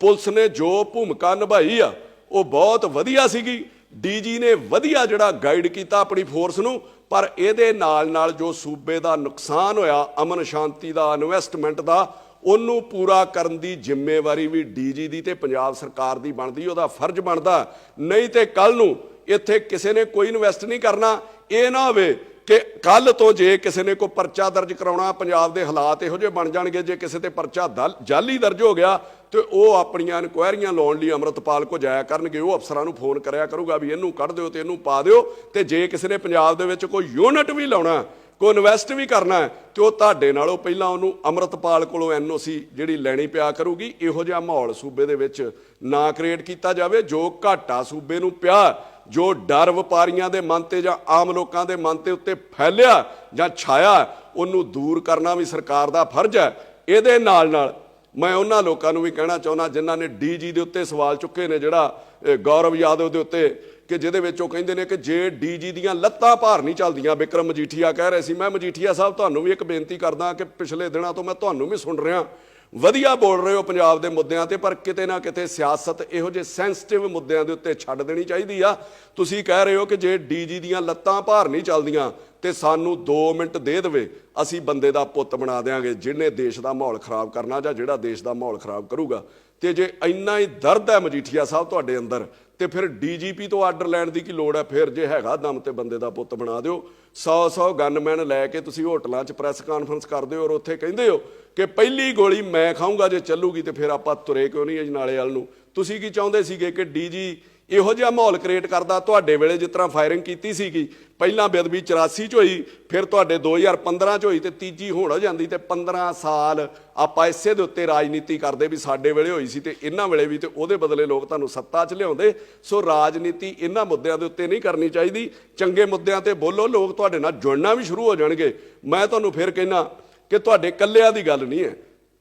Speaker 1: ਪੁਲਿਸ ਨੇ ਜੋ ਭੂਮਿਕਾ ਨਿਭਾਈ ਆ ਉਹ ਬਹੁਤ ਵਧੀਆ ਸੀਗੀ। ਡੀਜੀ ਨੇ ਵਧੀਆ ਜਿਹੜਾ ਗਾਈਡ ਕੀਤਾ ਆਪਣੀ ਫੋਰਸ ਨੂੰ, ਪਰ ਇਹਦੇ ਨਾਲ ਜੋ ਸੂਬੇ ਦਾ ਨੁਕਸਾਨ ਹੋਇਆ, ਅਮਨ ਸ਼ਾਂਤੀ ਦਾ, ਇਨਵੈਸਟਮੈਂਟ ਦਾ, ਉਹਨੂੰ ਪੂਰਾ ਕਰਨ ਦੀ ਜ਼ਿੰਮੇਵਾਰੀ ਵੀ ਡੀਜੀ ਦੀ ਤੇ ਪੰਜਾਬ ਸਰਕਾਰ ਦੀ ਬਣਦੀ, ਉਹਦਾ ਫਰਜ਼ ਬਣਦਾ। ਨਹੀਂ ਤੇ ਕੱਲ ਨੂੰ ਇੱਥੇ ਕਿਸੇ ਨੇ ਕੋਈ ਇਨਵੈਸਟ ਨਹੀਂ ਕਰਨਾ। ਇਹ ਨਾ ਹੋਵੇ ਕਿ ਕੱਲ ਤੋਂ ਜੇ ਕਿਸੇ ਨੇ ਕੋਈ ਪਰਚਾ ਦਰਜ ਕਰਾਉਣਾ, ਪੰਜਾਬ ਦੇ ਹਾਲਾਤ ਇਹੋ ਜਿਹੇ ਬਣ ਜਾਣਗੇ, ਜੇ ਕਿਸੇ ਤੇ ਪਰਚਾ ਜਾਲੀ ਦਰਜ ਹੋ ਗਿਆ ਤੇ ਉਹ ਆਪਣੀਆਂ ਇਨਕੁਆਇਰੀਆਂ ਲਾਉਣ ਲਈ ਅੰਮ੍ਰਿਤਪਾਲ ਕੋ ਜਾਇਆ ਕਰਨਗੇ। ਉਹ ਅਫਸਰਾਂ ਨੂੰ ਫੋਨ ਕਰਿਆ ਕਰੂਗਾ ਵੀ ਇਹਨੂੰ ਕੱਢ ਦਿਓ ਤੇ ਇਹਨੂੰ ਪਾ ਦਿਓ। ਤੇ ਜੇ ਕਿਸੇ ਨੇ ਪੰਜਾਬ ਦੇ ਵਿੱਚ ਕੋਈ ਯੂਨਿਟ ਵੀ ਲਾਉਣਾ, ਕੋਈ ਇਨਵੈਸਟ ਵੀ ਕਰਨਾ ਹੈ, ਤੇ ਉਹ ਤੁਹਾਡੇ ਨਾਲੋਂ ਪਹਿਲਾਂ ਉਹਨੂੰ ਅੰਮ੍ਰਿਤਪਾਲ ਕੋਲੋਂ ਐਨਓਸੀ ਜਿਹੜੀ ਲੈਣੀ ਪਿਆ ਕਰੂਗੀ। ਇਹੋ ਜਿਹਾ ਮਾਹੌਲ ਸੂਬੇ ਦੇ ਵਿੱਚ ਨਾ ਕ੍ਰੀਏਟ ਕੀਤਾ ਜਾਵੇ। ਜੋ ਘਾਟਾ ਸੂਬੇ ਨੂੰ ਪਿਆ, ਜੋ ਡਰ ਵਪਾਰੀਆਂ ਦੇ ਮਨ ਤੇ ਜਾਂ ਆਮ ਲੋਕਾਂ ਦੇ ਮਨ ਤੇ ਉੱਤੇ ਫੈਲਿਆ ਜਾਂ ਛਾਇਆ, ਉਹਨੂੰ ਦੂਰ ਕਰਨਾ ਵੀ ਸਰਕਾਰ ਦਾ ਫਰਜ਼ ਹੈ। ਇਹਦੇ ਨਾਲ ਮੈਂ ਉਹਨਾਂ ਲੋਕਾਂ ਨੂੰ ਵੀ ਕਹਿਣਾ ਚਾਹੁੰਦਾ ਜਿਨ੍ਹਾਂ ਨੇ ਡੀਜੀ ਦੇ ਉੱਤੇ ਸਵਾਲ ਚੁੱਕੇ ਨੇ, ਜਿਹੜਾ ਗੌਰਵ ਯਾਦਵ ਦੇ ਉੱਤੇ, ਕਿ ਜਿਹਦੇ ਵਿੱਚ ਉਹ ਕਹਿੰਦੇ ਨੇ ਕਿ ਜੇ ਡੀਜੀ ਦੀਆਂ ਲੱਤਾਂ ਭਾਰ ਨਹੀਂ ਚੱਲਦੀਆਂ। ਵਿਕਰਮ ਮਜੀਠੀਆ ਕਹਿ ਰਹੇ ਸੀ। ਮੈਂ ਮਜੀਠੀਆ ਸਾਹਿਬ ਤੁਹਾਨੂੰ ਵੀ ਇੱਕ ਬੇਨਤੀ ਕਰਦਾ ਕਿ ਪਿਛਲੇ ਦਿਨਾਂ ਤੋਂ ਮੈਂ ਤੁਹਾਨੂੰ ਵੀ ਸੁਣ ਰਿਹਾ, ਵਧੀਆ ਬੋਲ ਰਹੇ ਹੋ ਪੰਜਾਬ ਦੇ ਮੁੱਦਿਆਂ ਤੇ, ਪਰ ਕਿਤੇ ਨਾ ਕਿਤੇ ਸਿਆਸਤ ਇਹੋ ਜਿਹੇ ਸੈਂਸਿਟਿਵ ਮੁੱਦਿਆਂ ਦੇ ਉੱਤੇ ਛੱਡ ਦੇਣੀ ਚਾਹੀਦੀ ਆ। ਤੁਸੀਂ ਕਹਿ ਰਹੇ ਹੋ ਕਿ ਜੇ ਡੀਜੀ ਦੀਆਂ ਲੱਤਾਂ ਭਾਰ ਨਹੀਂ ਚੱਲਦੀਆਂ ਤੇ ਸਾਨੂੰ 2 ਮਿੰਟ ਦੇ ਦੇਵੇ, ਅਸੀਂ ਬੰਦੇ ਦਾ ਪੁੱਤ ਬਣਾ ਦਿਆਂਗੇ ਜਿਹਨੇ ਦੇਸ਼ ਦਾ ਮਾਹੌਲ ਖਰਾਬ ਕਰਨਾ ਜਾਂ ਜਿਹੜਾ ਦੇਸ਼ ਦਾ ਮਾਹੌਲ ਖਰਾਬ ਕਰੂਗਾ। ਤੇ ਜੇ ਇੰਨਾ ਹੀ ਦਰਦ ਹੈ ਮਜੀਠੀਆ ਸਾਹਿਬ ਤੁਹਾਡੇ ਅੰਦਰ, ਤੇ ਫਿਰ ਡੀਜੀਪੀ ਤੋਂ ਆਰਡਰ ਲੈਣ ਦੀ ਕੀ ਲੋੜ ਹੈ? ਫਿਰ ਜੇ ਹੈਗਾ ਦਮ ਤੇ ਬੰਦੇ ਦਾ ਪੁੱਤ ਬਣਾ ਦਿਓ। 100 ਗਨਮੈਨ ਲੈ ਕੇ ਤੁਸੀਂ ਹੋਟਲਾਂ 'ਚ ਪ੍ਰੈਸ ਕਾਨਫਰੰਸ ਕਰਦੇ ਹੋ ਔਰ ਉੱਥੇ ਕਹਿੰਦੇ ਹੋ ਕਿ ਪਹਿਲੀ ਗੋਲੀ ਮੈਂ ਖਾਊਂਗਾ ਜੇ ਚੱਲੂਗੀ, ਤੇ ਫਿਰ ਆਪਾਂ ਤੁਰੇ ਕਿਉਂ ਨਹੀਂ ਅਜਨਾਲੇ ਵੱਲ ਨੂੰ? ਤੁਸੀਂ ਕੀ ਚਾਹੁੰਦੇ ਸੀਗੇ ਕਿ ਡੀਜੀ ਇਹੋ ਜਿਹਾ ਮਾਹੌਲ ਕ੍ਰੀਏਟ ਕਰਦਾ। ਤੁਹਾਡੇ ਵੇਲੇ ਜਿਸ ਤਰ੍ਹਾਂ ਫਾਇਰਿੰਗ ਕੀਤੀ ਸੀਗੀ, ਪਹਿਲਾਂ ਬੇਅਦਬੀ 84 'ਚ ਹੋਈ, ਫਿਰ ਤੁਹਾਡੇ 2015 'ਚ ਹੋਈ ਤੇ ਤੀਜੀ ਹੁਣ ਹੋ ਜਾਂਦੀ, ਤੇ 15 ਸਾਲ ਆਪਾਂ ਇਸੇ ਦੇ ਉੱਤੇ ਰਾਜਨੀਤੀ ਕਰਦੇ ਵੀ ਸਾਡੇ ਵੇਲੇ ਹੋਈ ਸੀ ਤੇ ਇਹਨਾਂ ਵੇਲੇ ਵੀ, ਤੇ ਉਹਦੇ ਬਦਲੇ ਲੋਕ ਤੁਹਾਨੂੰ ਸੱਤਾ 'ਚ ਲਿਆਉਂਦੇ। ਸੋ ਰਾਜਨੀਤੀ ਇਹਨਾਂ ਮੁੱਦਿਆਂ ਦੇ ਉੱਤੇ ਨਹੀਂ ਕਰਨੀ ਚਾਹੀਦੀ। ਚੰਗੇ ਮੁੱਦਿਆਂ ਤੇ ਬੋਲੋ, ਲੋਕ ਤੁਹਾਡੇ ਨਾਲ ਜੁੜਨਾ ਵੀ ਸ਼ੁਰੂ ਹੋ ਜਾਣਗੇ। ਮੈਂ ਤੁਹਾਨੂੰ ਫਿਰ ਕਹਿਣਾ ਕਿ ਤੁਹਾਡੇ ਇਕੱਲਿਆਂ ਦੀ ਗੱਲ ਨਹੀਂ ਹੈ,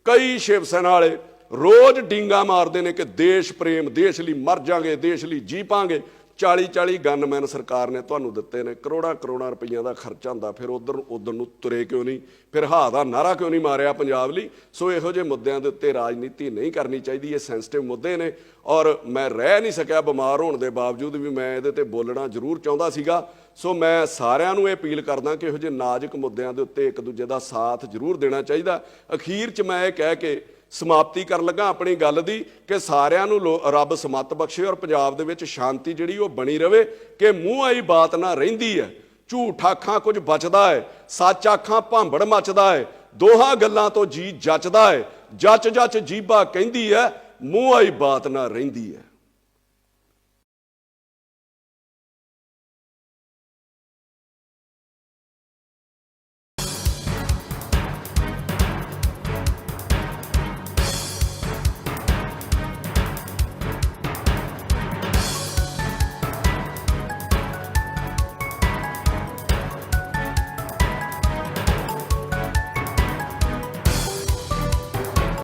Speaker 1: ਕਈ ਸ਼ਿਵ ਸੈਨਾ ਵਾਲੇ ਰੋਜ਼ ਡੀਂਗਾ ਮਾਰਦੇ ਨੇ ਕਿ ਦੇਸ਼ ਪ੍ਰੇਮ, ਦੇਸ਼ ਲਈ ਮਰ ਜਾਾਂਗੇ, ਦੇਸ਼ ਲਈ ਜੀ ਪਾਂਗੇ। 40-40 ਗਨਮੈਨ ਸਰਕਾਰ ਨੇ ਤੁਹਾਨੂੰ ਦਿੱਤੇ ਨੇ, ਕਰੋੜਾਂ ਰੁਪਈਆਂ ਦਾ ਖਰਚਾ ਹੁੰਦਾ। ਫਿਰ ਉਧਰ ਨੂੰ ਤੁਰੇ ਕਿਉਂ ਨਹੀਂ? ਫਿਰ ਹਾਂ ਦਾ ਨਾਰਾ ਕਿਉਂ ਨਹੀਂ ਮਾਰਿਆ ਪੰਜਾਬ ਲਈ? ਸੋ ਇਹੋ ਜਿਹੇ ਮੁੱਦਿਆਂ ਦੇ ਉੱਤੇ ਰਾਜਨੀਤੀ ਨਹੀਂ ਕਰਨੀ ਚਾਹੀਦੀ। ਇਹ ਸੈਂਸਿਟਿਵ ਮੁੱਦੇ ਨੇ, ਔਰ ਮੈਂ ਰਹਿ ਨਹੀਂ ਸਕਿਆ ਬਿਮਾਰ ਹੋਣ ਦੇ ਬਾਵਜੂਦ ਵੀ ਮੈਂ ਇਹਦੇ ਤੇ ਬੋਲਣਾ ਜ਼ਰੂਰ ਚਾਹੁੰਦਾ ਸੀਗਾ। ਸੋ ਮੈਂ ਸਾਰਿਆਂ ਨੂੰ ਇਹ ਅਪੀਲ ਕਰਦਾ ਕਿ ਇਹੋ ਜਿਹੇ ਨਾਜ਼ੁਕ ਮੁੱਦਿਆਂ ਦੇ ਉੱਤੇ ਇੱਕ ਦੂਜੇ ਦਾ ਸਾਥ ਜ਼ਰੂਰ ਦੇਣਾ ਚਾਹੀਦਾ। ਅਖੀਰ 'ਚ ਮੈਂ ਇਹ ਕਹਿ ਕੇ ਸਮਾਪਤੀ ਕਰਨ ਲੱਗਾ ਆਪਣੀ ਗੱਲ ਦੀ ਕਿ ਸਾਰਿਆਂ ਨੂੰ ਰੱਬ ਸਮੱਤ ਬਖਸ਼ੇ ਔਰ ਪੰਜਾਬ ਦੇ ਵਿੱਚ ਸ਼ਾਂਤੀ ਜਿਹੜੀ ਉਹ ਬਣੀ ਰਵੇ, ਕਿ ਮੂੰਹ ਆਈ ਬਾਤ ਨਾ ਰਹਿੰਦੀ ਹੈ, ਝੂਠ ਆਖਾਂ ਕੁਝ ਬਚਦਾ ਹੈ, ਸੱਚ ਆਖਾਂ ਭਾਂਬੜ ਮਚਦਾ ਹੈ, ਦੋਹਾਂ ਗੱਲਾਂ ਤੋਂ ਜੀ ਜੱਚਦਾ ਹੈ, ਜੱਚ ਜੀਭਾ ਕਹਿੰਦੀ ਹੈ, ਮੂੰਹ ਆਈ ਬਾਤ ਨਾ ਰਹਿੰਦੀ ਹੈ।